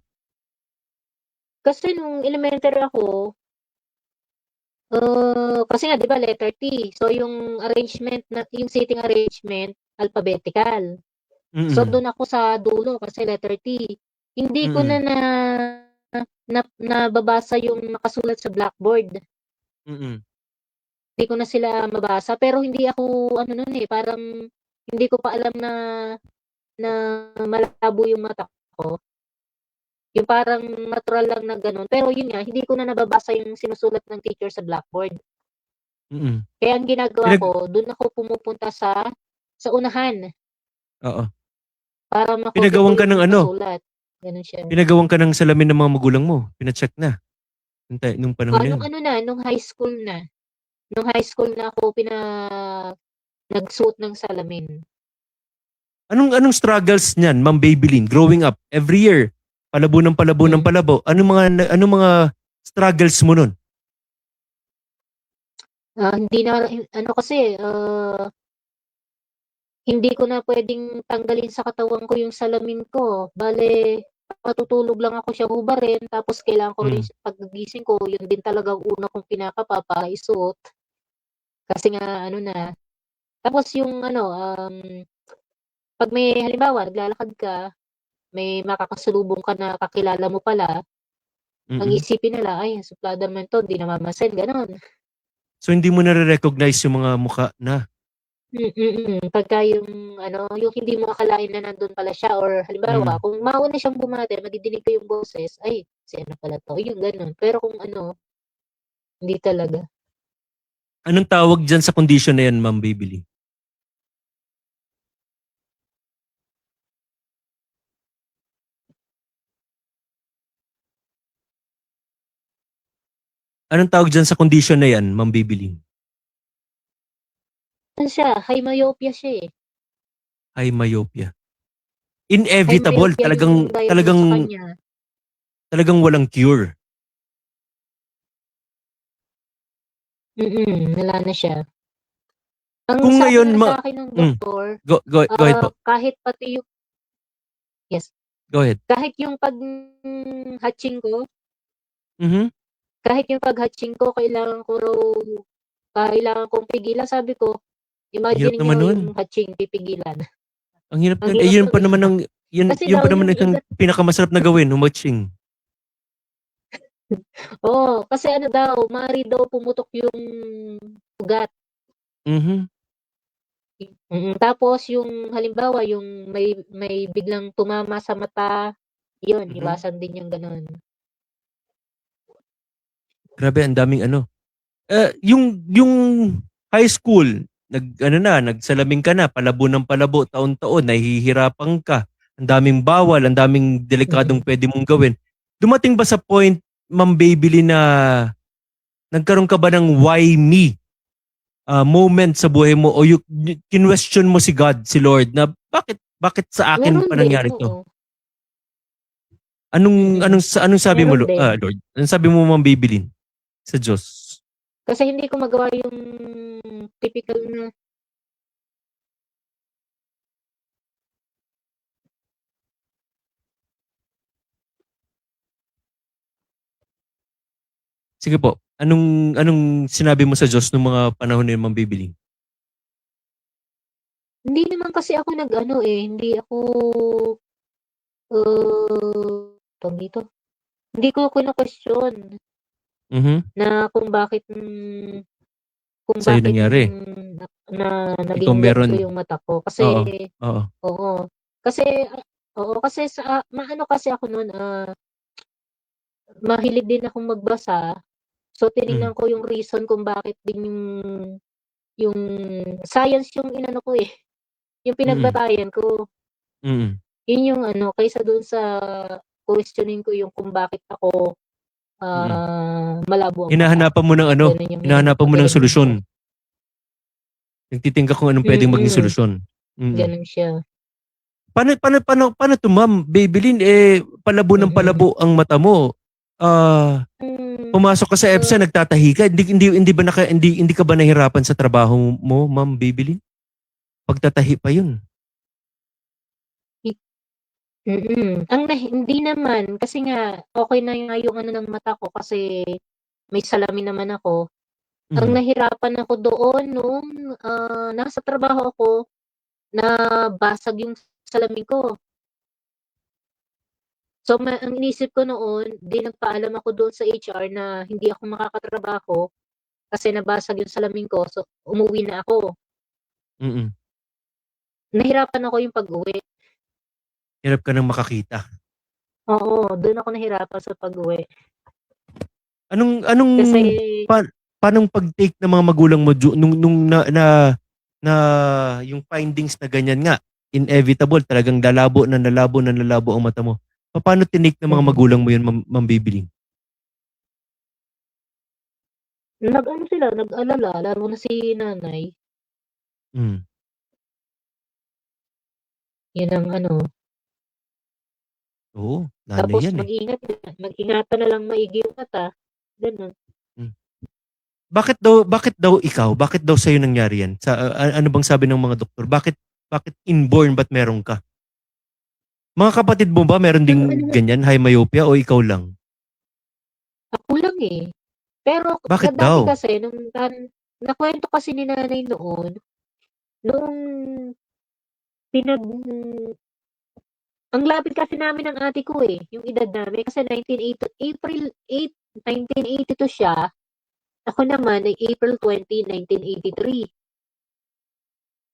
kasi nung elementary ako, kasi nga 'di ba letter T, so yung arrangement yung seating arrangement alphabetical. So Mm. dun ako sa dulo kasi letter T. Hindi ko Mm. nababasa yung nakasulat sa blackboard. Mm. Hindi ko na sila mabasa pero hindi ako ano nun, parang hindi ko pa alam na malabo yung mata ko. Yung parang natural lang na gano'n. Pero yun nga, hindi ko na nababasa yung sinusulat ng teacher sa blackboard. Mm. Kaya ang ginagawa Pinag ko, dun ako pumupunta sa unahan Oo. para ma-copy ko Pinagawan ka yung ng ano? nakasulat. Gano'n siya. Pinagawan ka ng salamin ng mga magulang mo. Pina-check na nung panahon na Nung yun. ano na, nung high school na. Nung high school na ako nagsuot ng salamin. Anong struggles niyan, Ma'am Babylin, growing up every year? Palabo ng palabo ng Hmm. palabo. Anong mga struggles mo nun? Hindi na ano kasi, hindi ko na puwedeng tanggalin sa katawan ko yung salamin ko. Bale, matutulog lang ako siya hubarin tapos kailangan ko rin Mm. pagkagising ko yun din talaga ang una kong kinakapa para isuot. Kasi nga ano na, tapos yung ano, 'pag may halimbawa naglalakad ka, may makakasalubong ka na kakilala mo pala, ang Mm. isipin nila, "Ay suplada naman 'to, 'di namamasid," gano'n. So hindi mo nare-recognize yung mga mukha na. Pagka yung ano, yung hindi mo akalain na nandun pala siya or halimbawa Mm. kung mauna siyang bumati madidinig ko yung boses, "Ay si ano pala 'to," yung gano'n. Pero kung ano, hindi talaga. Anong tawag diyan sa condition na yan, Ma'am Babylin? Anong tawag diyan sa condition na yan, Ma'am Babylin? Ano siya, high myopia siya, eh. Ay, myopia. High Inevitable, myopia yung talagang diagnose sa talagang kanya. talagang walang cure. Wala na siya. Ang Kung sabi ngayon nga sa'kin nung mm, doktor, go ahead po. kahit pati yung yes, Go ahead. kahit yung pag-hatching ko, Mhm. kahit yung pag-hatching ko kailangan kong pigilan. Sabi ko, Ang hirap imagine naman niyo nun. yung hatching pipigilan. Ang hirap Ang nun. Eh, hirap yun nun, pa eh. naman ang yun, Kasi yun daw pa naman yung ang isang iba pinakamasarap na gawin, humatching. oo, kasi ano daw, maaari daw pumutok yung ugat. Mhm. Tapos yung halimbawa yung may biglang tumama sa mata, yun Mhm. iwasan din yung gano'n. Grabe, ang daming ano. Yung high school, nagsalamin ka na, palabo ng palabo, taon-taon, nahihirapan ka. Ang daming bawal, ang daming delikadong Mm. pwede mong gawin. Dumating ba sa point, Ma'am Babylin, na nagkaroon ka ba ng why me moment sa buhay mo o kinwestiyon mo si God, si Lord, na bakit sa akin Meron pa din, nangyari to? oo. Anong sabi mo, Meron din. Lord? Anong sabi mo, Ma'am Babylin, sa Diyos? Kasi hindi ko magawa yung tipikal na Sige po. Anong sinabi mo sa Diyos nung mga panahon na yun, Ma'am Babylin? hindi naman kasi ako nag-ano, hindi ako, tawag dito, hindi ko kino-question Mhm. na kung Sa'yo bakit nangyari. Ikaw naging ganito meron. yung mata ko. Kasi Oo. Oo. oo. Kasi oo, kasi maano kasi ako nun, mahilig din akong magbasa. So, Mm. tinignan ko yung reason kung bakit din yung science yung inano ko, yung Mm. pinagbatayan ko. Mm. Yun yung ano, kaysa dun sa questionin ko yung kung bakit ako Mm. malabo ang mata. Hinahanapan mo ng ano, Ganun yung hinahanapan mo ng magaling ko. solusyon. Nagtitingka kung anong pwedeng maging Mm, solusyon. Mm. ganun siya. Paano to, Ma'am Babylin, palabo ng Mm. palabo ang mata mo. Ah, Hmm, pumasok ka sa EBSA, nagtatahi ka. Hindi ka ba nahirapan sa trabaho mo, Ma'am Babylin? Pagtatahi pa 'yun. Hindi naman kasi nga okey na nga yung ano ng mata ko kasi may salamin naman ako. Ang Mhm. nahirapan ako doon nung, nasa trabaho ako, nabasag yung salamin ko. So, ang inisip ko noon, 'di nagpaalam ako doon sa HR na hindi ako makakatrabaho kasi nabasag yung salamin ko, so umuwi na ako. Mm. Nahirapan ako yung pag-uwi. Hirap ka ng makakita. Oo, dun ako nahirapan sa pag-uwi. Anong anong Kasi pa paanong pag-take ng mga magulang mo nung na yung findings na ganyan nga, inevitable talagang lalabo ang mata mo. Paano tinake ng mga mm, magulang mo yun, Ma'am Babylin? nag-ano sila, nag-alala lalo na si nanay. Hmm. Yun ang ano, Oo, nanay tapos yan, eh. mag-ingatan na lang maigi yung mata, gano'n. Hmm. Bakit daw sa'yo nangyari yan? Ano bang sabi ng mga doktor? Bakit inborn ba't meron ka? Mga kapatid mo ba meron Ang ding ano ganyan, high myopia o ikaw lang? ako lang, eh. Pero Bakit dati daw? kasi nung nakuwento kasi ni nanay noon, nung pinag ang lapit kasi namin ng ate ko, eh, yung edad namin kasi April 8, 1982 siya, ako naman ay April 20, 1983.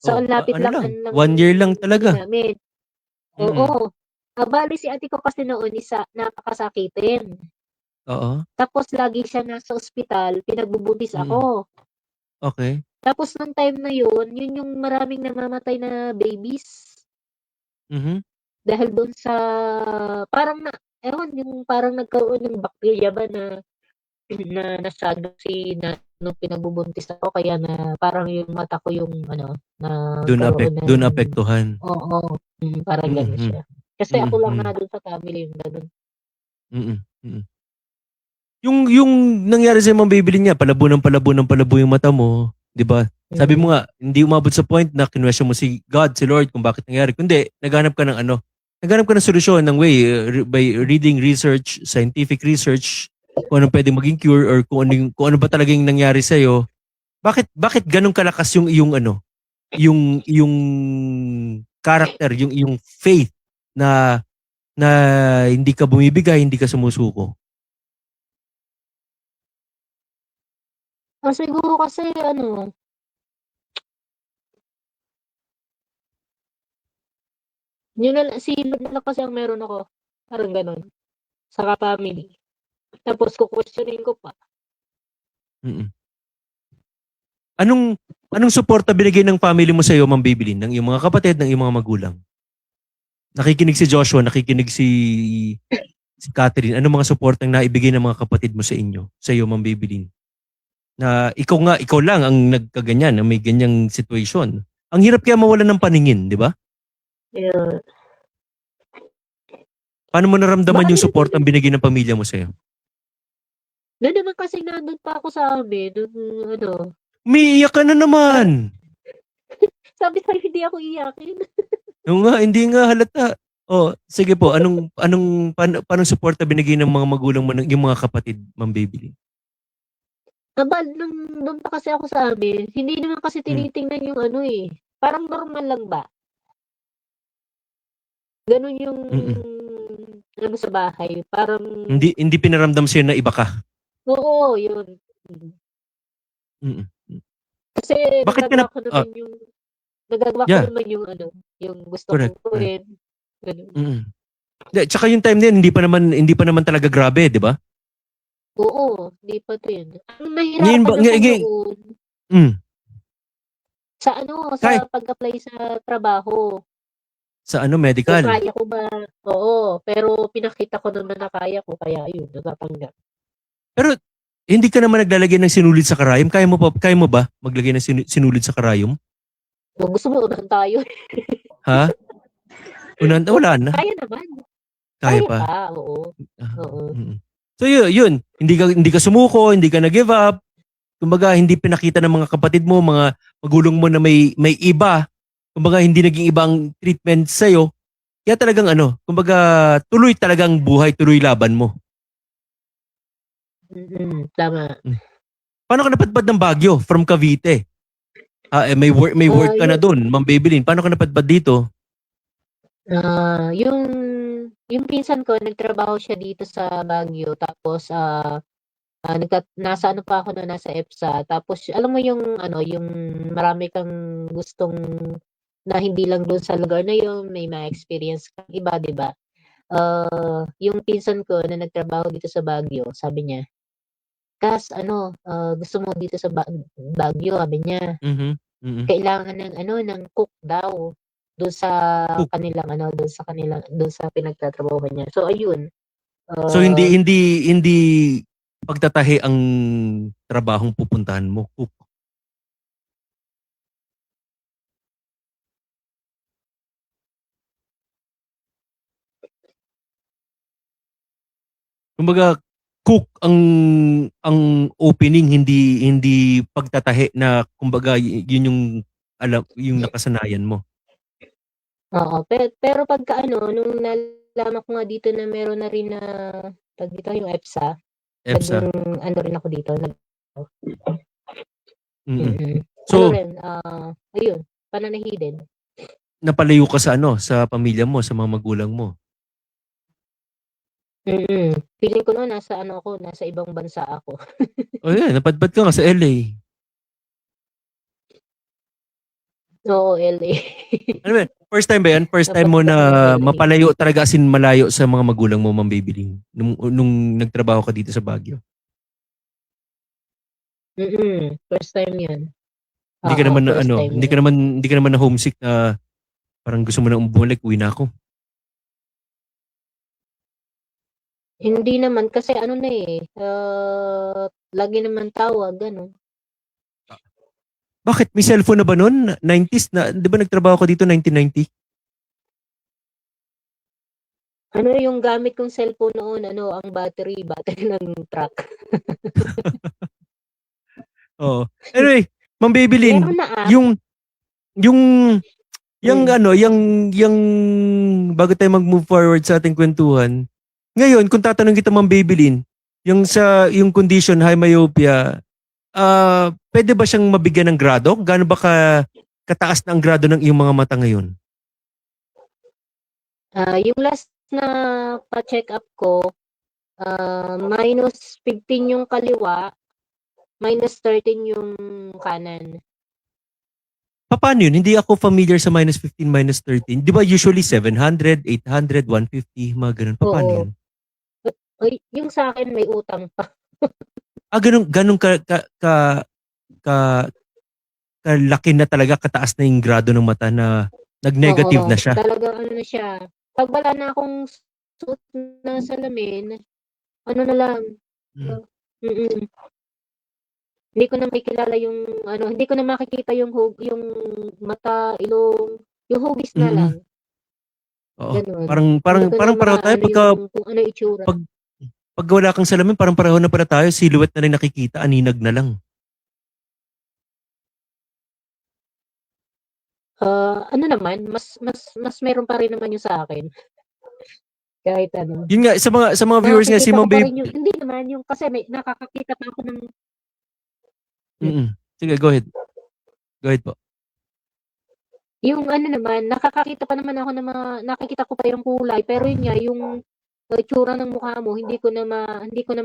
So, Oh, ang lapit ano lang lang, ano lang 1 year lang ano talaga. namin, Mm. oo. Bale si ate ko kasi noon napakasakitin. Oo. Tapos lagi siya nasa ospital, pinagbubuntis Mm. ako. Okay. Tapos nung time na yun yung maraming namamatay na babies. Mhm. Dahil dun sa parang yung parang nagkaroon ng bakterya ba na na nasagap si na nung pinagbubuntis ako kaya na parang yung mata ko yung ano, nagkaroon ng Dun apektuhan. oo, parang Mm. gano'n Mm. siya. Kasi ako lang Mm. nga dun sa family yung gano'n. Mm. Mm. Yung nangyari sa'yo, Ma'am Babylin, nga palabo yung mata mo, 'di ba? Sabi mo Mm, nga, hindi umabot sa point na kinwestiyon mo si God, si Lord kung bakit nangyari. Kundi naghanap ka ng solusyon ng way, by reading research, scientific research, kung anong pwedeng maging cure or kung ano ba talagang nangyari sa'yo. Bakit ganun kalakas yung iyong ano, yung character, yung iyong faith na na hindi ka bumibigay, hindi ka sumusuko? siguro kasi ano, yun si Lord na lang kasi ang meron ako, parang gano'n, saka family. Tapos ko-questionin ko pa. Mm. Anong anong suporta binigay ng family mo sa iyo, Ma'am Babylin, ng iyong mga kapatid, ng iyong mga magulang? Nakikinig si Joshua, nakikinig si Catherine. Anong mga suportang naibigay ng mga kapatid mo sa iyo, Ma'am Babylin? Na ikaw lang ang nagkaganyan, na may ganyang situation. Ang hirap kaya mawalan ng paningin, di ba? Kaya Paano mo naramdaman baka yung nandun suportang binigay ng pamilya mo sa iyo? Dun naman kasi nandun pa ako sa amin nung ano, Umiiyak ka na naman. parang sabi sa'yo hindi ako iyakin. Oo nga, hindi nga halata. Oh, sige po, paanong suporta binigay ng mga magulang mo, ng yung mga kapatid, Ma'am Babylin? Nung pa kasi ako sa amin, hindi naman kasi Mm. tinitingnan yung ano, eh, parang normal lang ba. Gano'n yung Mm. ano sa bahay, parang Hindi pinaramdam sa'yo na iba ka? oo, yun. Mm. Hmm. Kasi Bakit ka nagagawa ko yeah, naman yung ano, yung gusto correct, kong correct. gawin, gano'n. Mm. Tsaka yung time na yun, hindi pa naman talaga grabe, di ba? Oo, hindi pa din. Ang Ngayon ba, nahirapan ako noon mm, sa ano, sa kahit pag-apply sa trabaho. sa ano, Kung medical. kaya ko ba oo, pero pinakita ko naman na kaya ko kaya ayun napapanggap. Pero hindi ka naman naglalagay ng sinulid sa karayom. Kaya mo ba maglagay ng sinulid sa karayom? Kung gusto mo, unahan tayo. Ha? Wala na. Kaya naman. Kaya Kaya pa. pa, oo. Ah, Oo. mm. So yun. Hindi ka sumuko, hindi ka na-give up. Kumbaga, hindi pinakita ng mga kapatid mo, mga magulang mo na may iba. Kumbaga, hindi naging ibang treatment sa'yo. Kaya talagang kumbaga, tuloy talagang buhay, tuloy laban mo. Tama. Mm. Paano ka napadpad ng Baguio from Cavite? May work ka na Yun, doon, Ma'am Babylin. Paano ka napadpad dito? yung pinsan ko, nagtrabaho siya dito sa Baguio. Tapos, nasa ano pa ako noon, nasa EPSA. Tapos, alam mo yung, yung marami kang gustong na hindi lang doon sa lugar na yun, may ma-experience kang iba, di ba? Yung pinsan ko na nagtrabaho dito sa Baguio, sabi niya, Kas, gusto mo dito sa Baguio, sabi niya, Mhm. Mm. kailangan ng cook daw doon sa Cook. doon sa pinagtatrabahuhan niya. So, ayun. So Uh, hindi pagtatahi ang trabahong pupuntahan mo. Cook. Kumbaga, cook ang opening, hindi pagtatahi na kumbaga yun yung yung nakasanayan mo. oo, pero pagka nung nalaman ko nga dito na meron na rin na tawag dito, yung EPSA, EPSA. naging rin ako dito, Mm. mm. So, Rin, ayun, pananahi din. napalayo ka sa pamilya mo, sa mga magulang mo. Feeling ko noon nasa ibang bansa ako. O yan, napadpad ka nga sa LA. Oo, LA. Ano ba? First time ba yan? First time mo Napadpad na ako ng LA. mapalayo talaga, as in malayo sa mga magulang mo, Ma'am Babylin, nung nagtrabaho ka dito sa Baguio? First time 'yun. Hindi ka Oo, naman na first time hindi ka 'yun. naman hindi ka naman na homesick na parang gusto mo na bumalik, uwi na ako. Hindi naman kasi lagi naman tawag gano'n. Bakit? May cellphone na ba noon? 90s na, di ba nagtrabaho ka dito 1990? Yung gamit kong cellphone noon ang battery ng truck. Oo. Anyway, Ma'am Babylin, Meron na app. yung yung yung Hmm. yung bago tayo mag-move forward sa ating kwentuhan. Ngayon, kung tatanungin kita, Ma'am Babylin, yung condition high myopia, pwede ba siyang mabigyan ng grado? Gaano ba kataas na ang grado ng iyong mga mata ngayon? Yung last na pa-check-up ko, -15 yung kaliwa, -13 yung kanan. Paano yun? Hindi ako familiar sa -15, -13. Di ba usually 700, 800, 150, mga ganun. Paano Oo. yun? Ay, yung sa'kin may utang pa. Ganun ka kalaki na talaga, kataas na yung grado ng mata na nag-negative Oo, na siya. talagang na siya, 'pag wala na akong suot na salamin, na lang, Mm. mm, hindi ko na makikilala hindi ko na makikita yung mata, ilong, yung hugis na Mm. lang, Oo. gano'n. Parang Hindi parang ko na parang pareho tayo yung pagka kung ano itsura. pag pag wala kang salamin, parang pareho na pala tayo, silhouette na lang nakikita, aninag na lang. Naman, mas meron pa rin naman yung sa'kin, kahit ano. Yun nga, sa mga viewers nga, si Nakikita ko Ma'am pa Babe. rin hindi naman yung kasi may nakakakita pa ako ng Sige, go ahead. Go ahead po. yung naman, nakakakita pa naman ako ng nakikita ko pa yung kulay, pero yun nga, yung itsura ng mukha mo, hindi ko na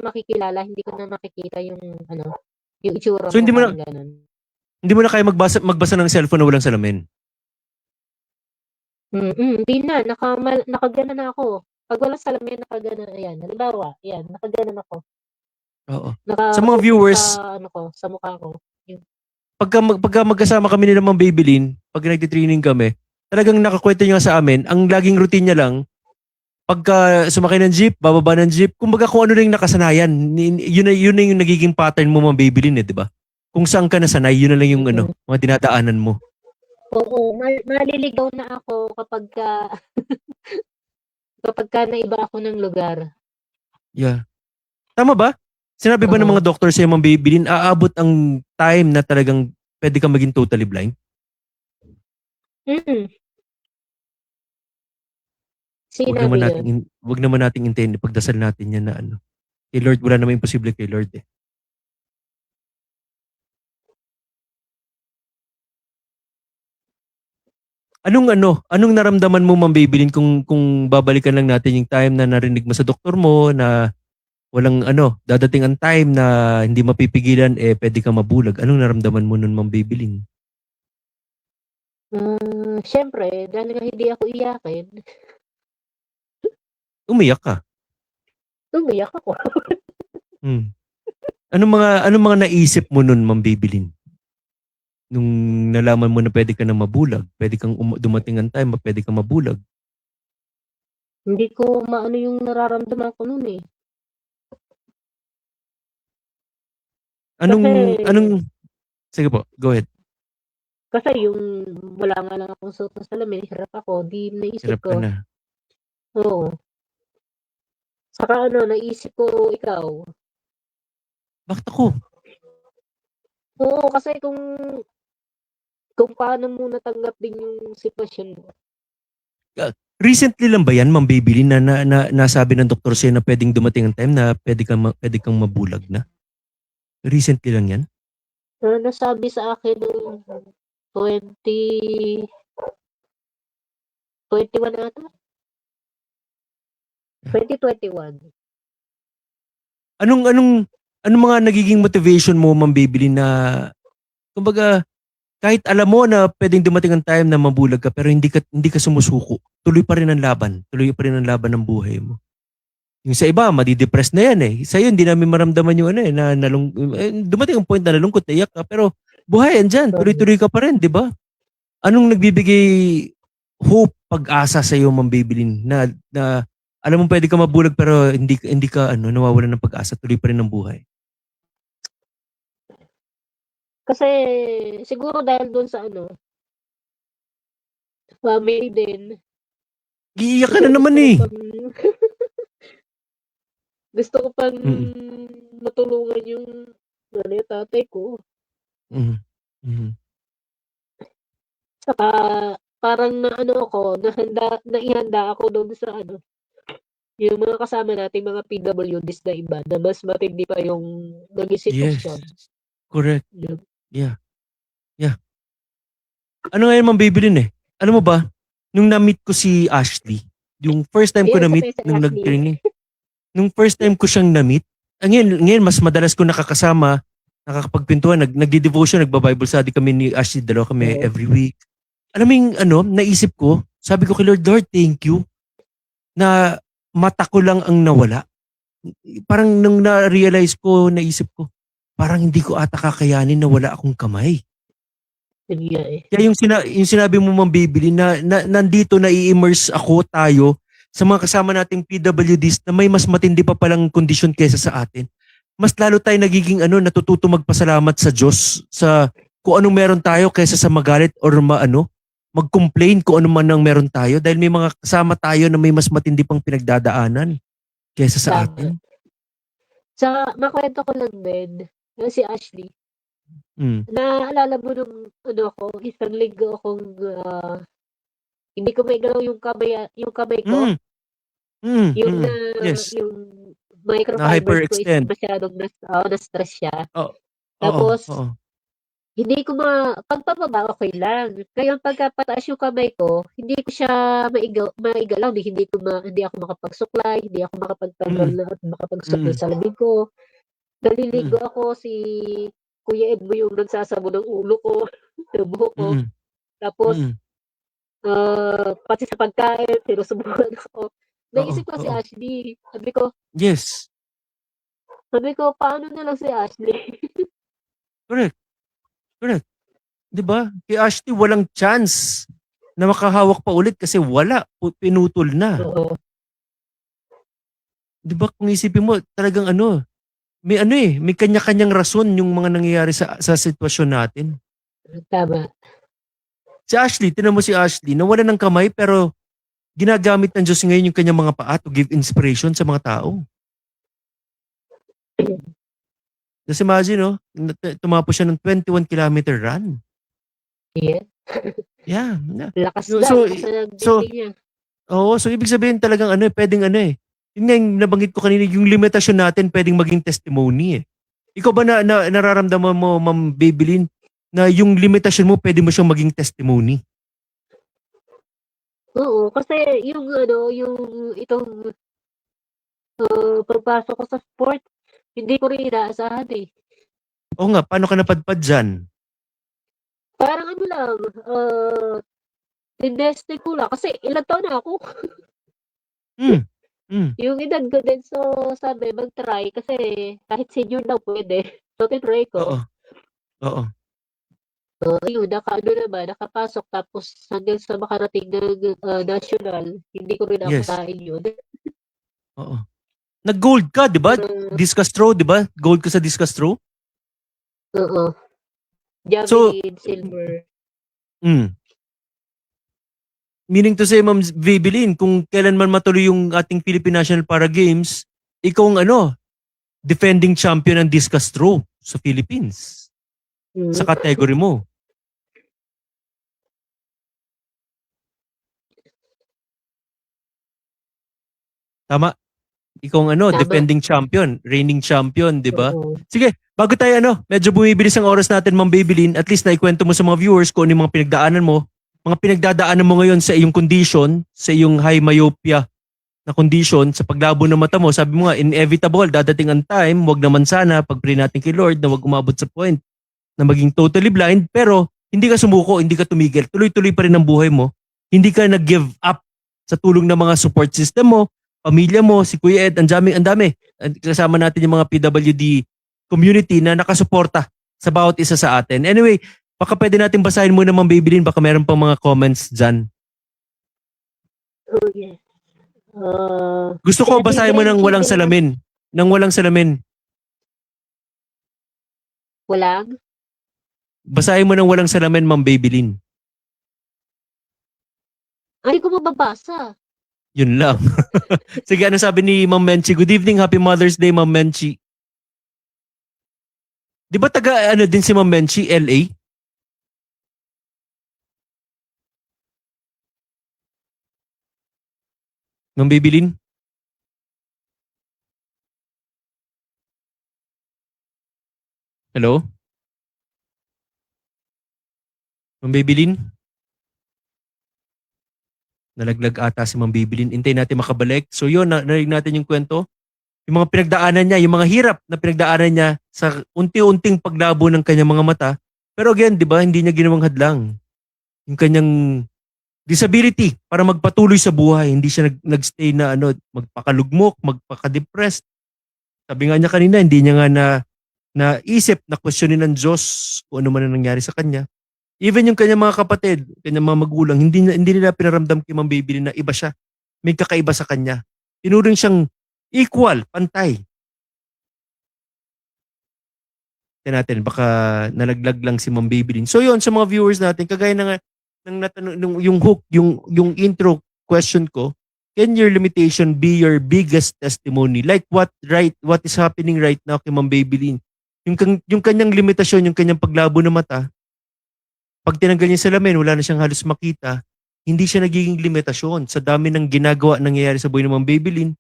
makikilala, hindi ko na makikita yung yung itsura So mo, hindi mo na parang gano'n. hindi mo na kaya magbasa ng cellphone na walang salamin. Hindi na, nakagano na ako. 'Pag walang salamin, nakagano, ayan, halimbawa, ayan, nakagano'n ako. Oo. Sa mga Nakafocus sa viewers, sa mukha ko. Yun. pagka magkasama kami nila Ma'am Babylin, pag nagti-training kami, talagang nakakwento niya sa amin, ang laging routine niya lang, Pagka sumakay ng jeep, bababa ng jeep, kumbaga kung ano na yung nakasanayan, yun na yung nagiging pattern mo mabibilin eh, di ba? Kung saan ka nasanay, yun na lang yung ano, mga dinadaanan mo. Oo, maliligaw na ako kapagka naiba ako ng lugar. Yeah. Tama ba? Sinabi ba ng Oo. mga doktor sa'yo mabibilin, aabot ang time na talagang pwede kang maging totally blind? Mm, Wag naman sinabi nating, yun. wag naman nating intindi, pagdasal natin yan na ano. Kay Lord, wala namang imposible kay Lord eh. Anong naramdaman mo mabibilin kung babalikan lang natin yung time na narinig mo sa doktor mo na walang dadating ang time na hindi mapipigilan pwede kang mabulag. Anong naramdaman mo nun mabibilin? Siyempre dahil nga hindi ako iyakin, Umiyak ka. umiyak ako. Hmm. Anong mga naisip mo nun mabibilin? Nung nalaman mo na pwede ka na mabulag, pwede kang dumating ang time na pwede kang mabulag. Hindi ko maano yung nararamdaman ko nun eh. Anong sige po, go ahead. Kasi yung wala nga lang akong suot na salamin, hirap ako, di naisip Hirap ka ko, na. oo. Saka naisip ko ikaw. Bakit ako? Oo, kasi kung paano mo natanggap din yung sitwasyon mo. Recently lang ba yan, Ma'am Baby Lynn, na nasabi ng doktor sa'yo na pwedeng dumating ang time na pwede kang mabulag na? Recently lang yan? Nasabi sa akin nung 2021 ata? 2021. Anong mga nagiging motivation mo, Ma'am Baby Lynn, na kumbaga kahit alam mo na pwedeng dumating ang time na mabulag ka pero hindi ka sumusuko. Tuloy pa rin ang laban. Tuloy pa rin ang laban ng buhay mo. Yung sa iba, madidepress na yan eh. Sa iyo, hindi namin maramdaman yung dumating ang point na nalungkot, naiyak ka. Pero buhay, andyan. Tuloy-tuloy ka pa rin, di ba? Anong nagbibigay hope, pag-asa sa iyo, Ma'am Babylin, na alam mo pwede ka mabulag pero hindi ka nawawalan ng pag-asa, tuloy pa rin ang buhay? Kasi siguro dahil doon sa family din. Iiyak ka na Gusto naman ko eh. pang gusto ko pang Mm. matulungan yung tatay ko. Mhm. Mhm. Saka parang naihanda ako doon sa yung mga kasama nating mga PWDs na iba na mas matindi pa yung naging Yes. sitwasyon. Correct. Yun. Yeah. Ano ngayon, Ma'am Babylin eh? Alam mo ba, nung na-meet ko si Ashley, yung first time ko Ayun, isa na-meet, pa yung si nung Ashley. nung first time ko siyang na-meet, ngayon mas madalas ko nakakasama, nakakapagpintuan, nagdi-devotion, nagba-Bible study kami ni Ashley, dalawa kami Oo. every week. Alam mo yung naisip ko, sabi ko kay Lord, thank you na mata ko lang ang nawala. Parang nung na-realize ko, naisip ko, parang hindi ko ata kakayanin na wala akong kamay. Yun nga eh. Kaya yung sinabi mo, Ma'am Babylin, na nandito na i-immerse tayo sa mga kasama nating PWDs na may mas matindi pa palang kondisyon kaysa sa atin. Mas lalo tayo nagiging natututo magpasalamat sa Diyos sa kung anong meron tayo kaysa sa magalit or mag-complain kung ano man ang meron tayo dahil may mga kasama tayo na may mas matindi pang pinagdadaanan kaysa sa Tama. atin. Sa makwento ko lang din, yung si Ashley, naalala mo nung isang linggo akong hindi ko maigalaw yung kamay ko. Yes. Yung Na microfibers ko is hyperextend. masyadong na-stress siya. Oo. Tapos, Oo. hindi ko pagpababa okay lang. Ngayon pagkapataas yung kamay ko, hindi ko siya maigalaw, hindi ako makapagsuklay, hindi ako makapagtagal at makapagsuklay sa labing ko. Naliligo ako, si Kuya Edmo yung nagsasabo ng ulo ko, ng buhok ko. Tapos, pati sa pagkain, sinusubukan ako. Naisip ko si Ashley. Yes. Sabi ko, paano na lang si Ashley? Correct. 'Di ba? Kay Ashley walang chance na makahawak pa ulit kasi wala, pinutol na. Oo. 'Di ba kung isipin mo talagang ano, may kanya-kanyang rason yung mga nangyayari sa sitwasyon natin. Tama. Si Ashley, tingnan mo si Ashley, nawalan ng kamay pero ginagamit ng Diyos ngayon yung kanyang mga paa to give inspiration sa mga tao. Just imagine, no? Tumapos siya ng 21-kilometer run. Yeah. Yeah. Yeah. Lakas So, daw so, sa so, nagbiting niya. oo, so ibig sabihin talagang ano, pwedeng ano eh. Yun nga yung nabanggit ko kanina, yung limitasyon natin pwedeng maging testimony eh. Ikaw ba nararamdaman mo, Ma'am Babylin, na yung limitasyon mo pwede mo siyang maging testimony? Oo, kasi yung ano, yung itong pagpasok ko sa sport, hindi ko rin inaasahan eh. Oo nga, paano ka napadpad dyan? Parang ano lang, investing ko lang. Kasi ilang taon na ako. Hmm. Hmm. Yung edad ko din, so sabi, mag-try. Kasi kahit senior daw pwede. So, tinry Oo. ko. Oo. So, ayun, nakapasok. Tapos hanggang sa makarating ng national, hindi ko rin Yes. akalain yun. Oo. Nag-gold ka, di ba? Pero, Discus throw, di ba? Gold ka sa discus throw? oo. So, Javelin, silver. meaning to say, Ma'am Babylin, kung kailan man matuloy yung ating Philippine National Para Games, ikaw ang ano, defending champion ng discus throw sa Philippines. Sa Mm. category mo. Tama? Ikaw ang ano, Tama. defending champion, reigning champion, di ba? Oo. Sige, bago tayo ano, medyo bumibilis ang oras natin, Ma'am Babylin, at least naikwento mo sa mga viewers kung ano yung mga pinagdaanan mo, mga pinagdadaanan mo ngayon sa iyong condition, sa iyong high myopia na condition, sa paglabo ng mata mo. Sabi mo nga, inevitable, dadating ang time, wag naman sana, pag-pray natin kay Lord na wag umabot sa point na maging totally blind, pero hindi ka sumuko, hindi ka tumigil. Tuloy-tuloy pa rin ang buhay mo. Hindi ka nag-give up sa tulong ng mga support system mo, pamilya mo, si Kuya Ed, ang dami. Kasama natin yung mga PWD community na nakasuporta sa bawat isa sa atin. Anyway, baka pwede natin basahin muna, Ma'am Babylin, baka meron pang mga comments dyan. Oh, yes. Gusto ko basahin mo ng walang salamin. Nang walang salamin. Walang? Basahin mo ng walang salamin, Ma'am Babylin. Ay, ko mababasa. Yun lang. Sige, ano sabi ni Ma'am Menchi? Good evening, Happy Mother's Day, Ma'am Menchi. Di ba taga ano din si Ma'am Menchi, LA? Ma'am Babylin? Hello? Ma'am Babylin? Nalaglag ata si Ma'am Babylin. Hintayin natin makabalik. So yun, narinig natin yung kwento. Yung mga pinagdaanan niya, yung mga hirap na pinagdaanan niya sa unti-unting paglabo ng kanyang mga mata. Pero again, di ba, hindi niya ginawang hadlang. Yung kanyang disability para magpatuloy sa buhay. Hindi siya nagstay na ano, magpakalugmok, magpaka-depressed. Sabi nga niya kanina, hindi niya nga naisip na questionin ng Diyos kung ano man ang nangyari sa kanya. Even yung kanyang mga kapatid, kanyang mga magulang, hindi nila pinaramdam kay Ma'am Babylin na iba siya. May kakaiba sa kanya. Tinuring siyang equal, pantay. Tignan natin, baka nalaglag lang si Ma'am Babylin. So yun, sa mga viewers natin, kagaya ng natanong, yung hook, yung intro question ko, can your limitation be your biggest testimony? Like what is happening right now kay Ma'am Babylin? Yung kanyang limitasyon, yung kanyang paglabo ng mata, pag tinanggal niya sa salamin, wala na siyang halos makita, hindi siya nagiging limitasyon sa dami ng ginagawa nangyayari sa buhay ng Ma'am Babylin.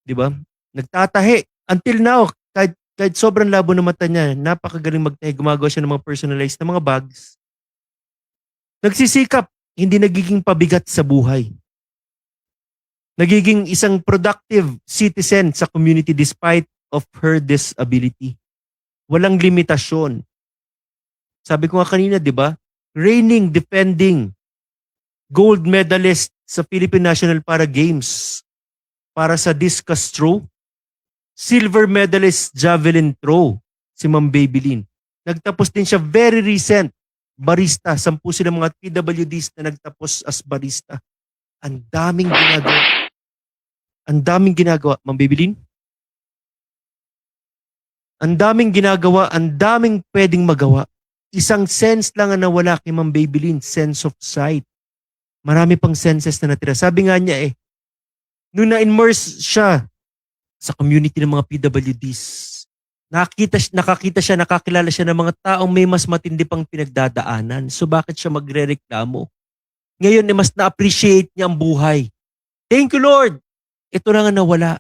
Di ba? Nagtatahi. Until now, kahit sobrang labo ng mata niya, napakagaling magtahi, gumagawa siya ng mga personalized na mga bags. Nagsisikap, hindi nagiging pabigat sa buhay. Nagiging isang productive citizen sa community despite of her disability. Walang limitasyon. Sabi ko nga kanina, di ba? Reigning, defending, gold medalist sa Philippine National Para Games para sa discus throw. Silver medalist javelin throw, si Ma'am Babylin. Nagtapos din siya very recent, barista. 10 sila mga PWDs na nagtapos as barista. Ang daming ginagawa. Ang daming ginagawa. Mambibilin? Ang daming ginagawa, ang daming pwedeng magawa. Isang sense lang ang nawala kay Ma'am Babylin, sense of sight. Marami pang senses na natira. Sabi nga niya nung na-immerse siya sa community ng mga PWDs, nakakita siya, nakakilala siya ng mga taong may mas matindi pang pinagdadaanan. So bakit siya magrereklamo? Ngayon, mas na-appreciate niya ang buhay. Thank you, Lord! Ito na nga nawala.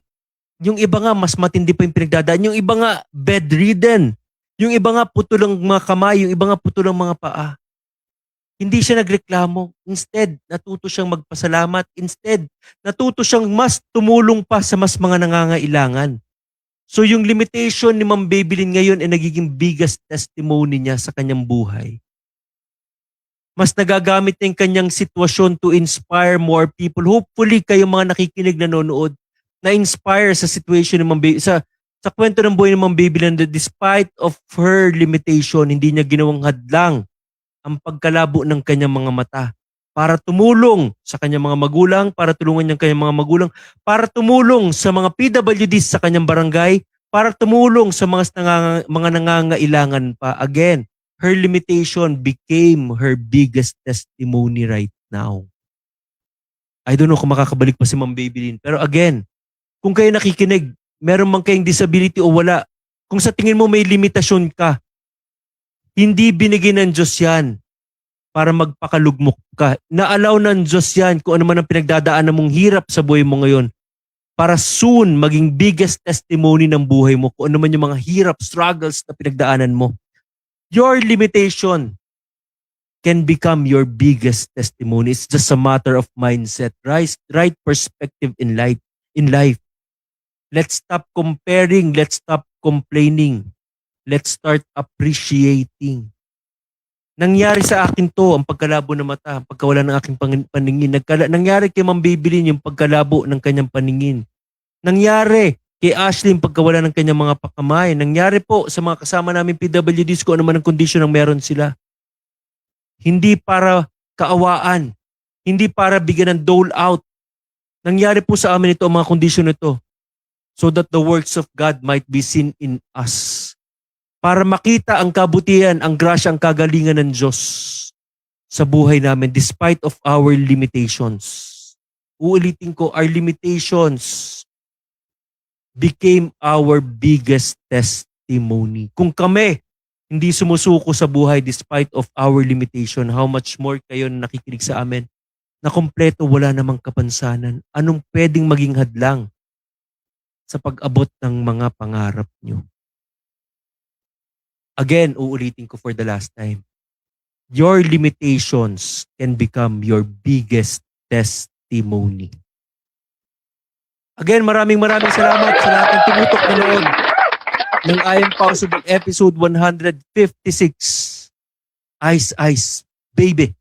Yung iba nga, mas matindi pa yung pinagdadaan. Yung iba nga, bedridden. Yung iba nga, putol ang mga kamay. Yung iba nga, putol ang mga paa. Hindi siya nagreklamo. Instead, natuto siyang magpasalamat. Instead, natuto siyang mas tumulong pa sa mas mga nangangailangan. So yung limitation ni Ma'am Babylin ngayon ay nagiging biggest testimony niya sa kanyang buhay. Mas nagagamit niya yung kanyang sitwasyon to inspire more people. Hopefully, kayo mga nakikinig, nanonood, na-inspire sa situation ni Ma'am Babylin, sa kwento ng buhay ni Ma'am Babylin, that despite of her limitation, hindi niya ginawang hadlang ang pagkalabo ng kanyang mga mata para tumulong sa kanyang mga magulang, para tulungan niya ang kanyang mga magulang, para tumulong sa mga PWDs sa kanyang barangay, para tumulong sa mga nangangailangan pa. Again, her limitation became her biggest testimony right now. I don't know kung makakabalik pa si Ma'am Babylin. Pero again, kung kayo nakikinig, meron man kayong disability o wala, kung sa tingin mo may limitasyon ka, hindi binigay ng Diyos yan para magpakalugmok ka. Naalaw ng Diyos yan kung ano man ang pinagdadaanan mong hirap sa buhay mo ngayon para soon maging biggest testimony ng buhay mo kung ano man yung mga hirap, struggles na pinagdaanan mo. Your limitation can become your biggest testimony. It's just a matter of mindset, right perspective in life. Let's stop comparing, let's stop complaining. Let's start appreciating. Nangyari sa akin to, ang pagkalabo ng mata, ang pagkawala ng aking paningin. Nangyari kay Ma'am Babylin yung pagkalabo ng kanyang paningin. Nangyari kay Ashley yung pagkawala ng kanyang mga pakamay. Nangyari po sa mga kasama namin PWDs kung ano man ang kondisyon ng meron sila. Hindi para kaawaan. Hindi para bigyan ng dole out. Nangyari po sa amin ito ang mga kondisyon nito so that the works of God might be seen in us. Para makita ang kabutihan, ang grasya, ang kagalingan ng Diyos sa buhay namin despite of our limitations. Uulitin ko, our limitations became our biggest testimony. Kung kami hindi sumusuko sa buhay despite of our limitation, how much more kayo na nakikinig sa amin na kompleto wala namang kapansanan? Anong pwedeng maging hadlang sa pag-abot ng mga pangarap nyo? Again, uulitin ko for the last time. Your limitations can become your biggest testimony. Again, maraming salamat sa lahat ng tumutok na noon ng I Am Possible episode 156. Ice, Baby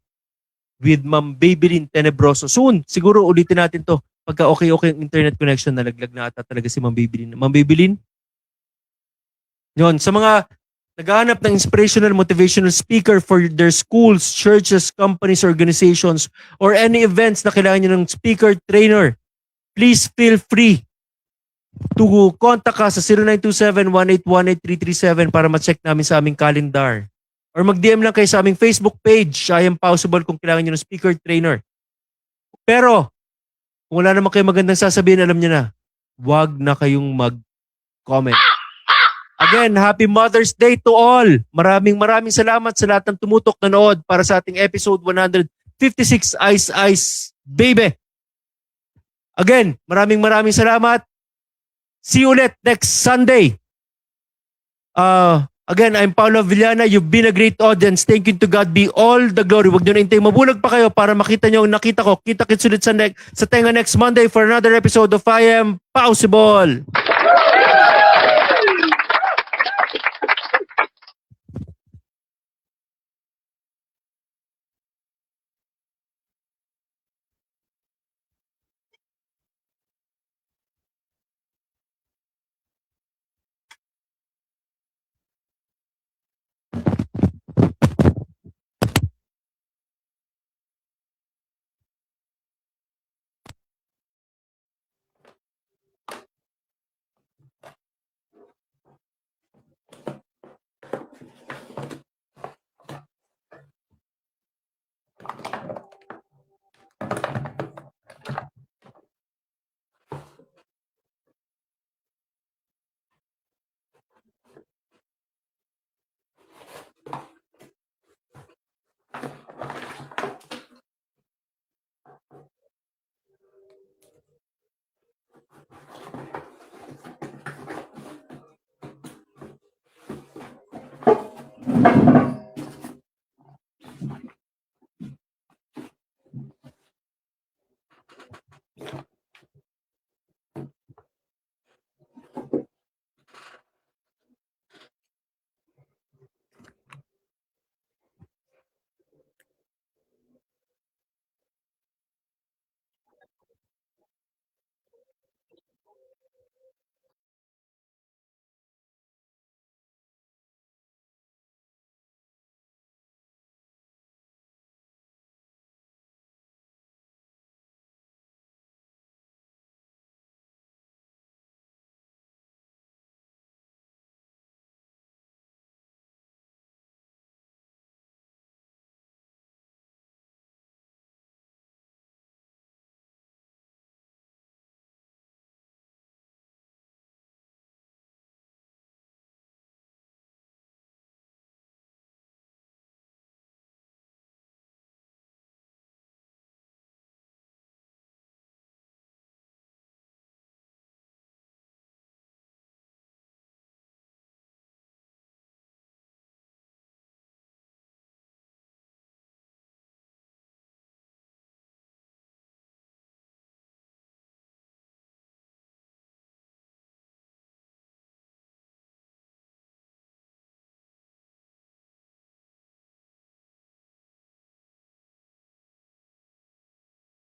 with Ma'am Babylin Tenebroso. Soon, siguro ulitin natin to. Pagka okay ang internet connection, nalaglag na ata talaga si Ma'am Babylin. Ma'am Babylin? Yun, sa mga naghahanap ng inspirational, motivational speaker for their schools, churches, companies, organizations, or any events na kailangan nyo ng speaker, trainer, please feel free to contact us sa 0927-1818337 para ma-check namin sa aming calendar. Or mag-DM lang kayo sa aming Facebook page, I Am Possible, kung kailangan nyo ng speaker, trainer. Pero, kung wala naman kayo magandang sasabihin, alam nyo na, huwag na kayong mag-comment. Again, happy Mother's Day to all. Maraming salamat sa lahat ng tumutok na nood para sa ating episode 156 Ice, Baby. Again, maraming salamat. See you ulit next Sunday. Again, I'm Paolo Villana. You've been a great audience. Thank you to God be all the glory. Huwag nyo na hintay. Mabulag pa kayo para makita nyo ang nakita ko. Kita-kits ulit sa tenga next Monday for another episode of I Am Possible.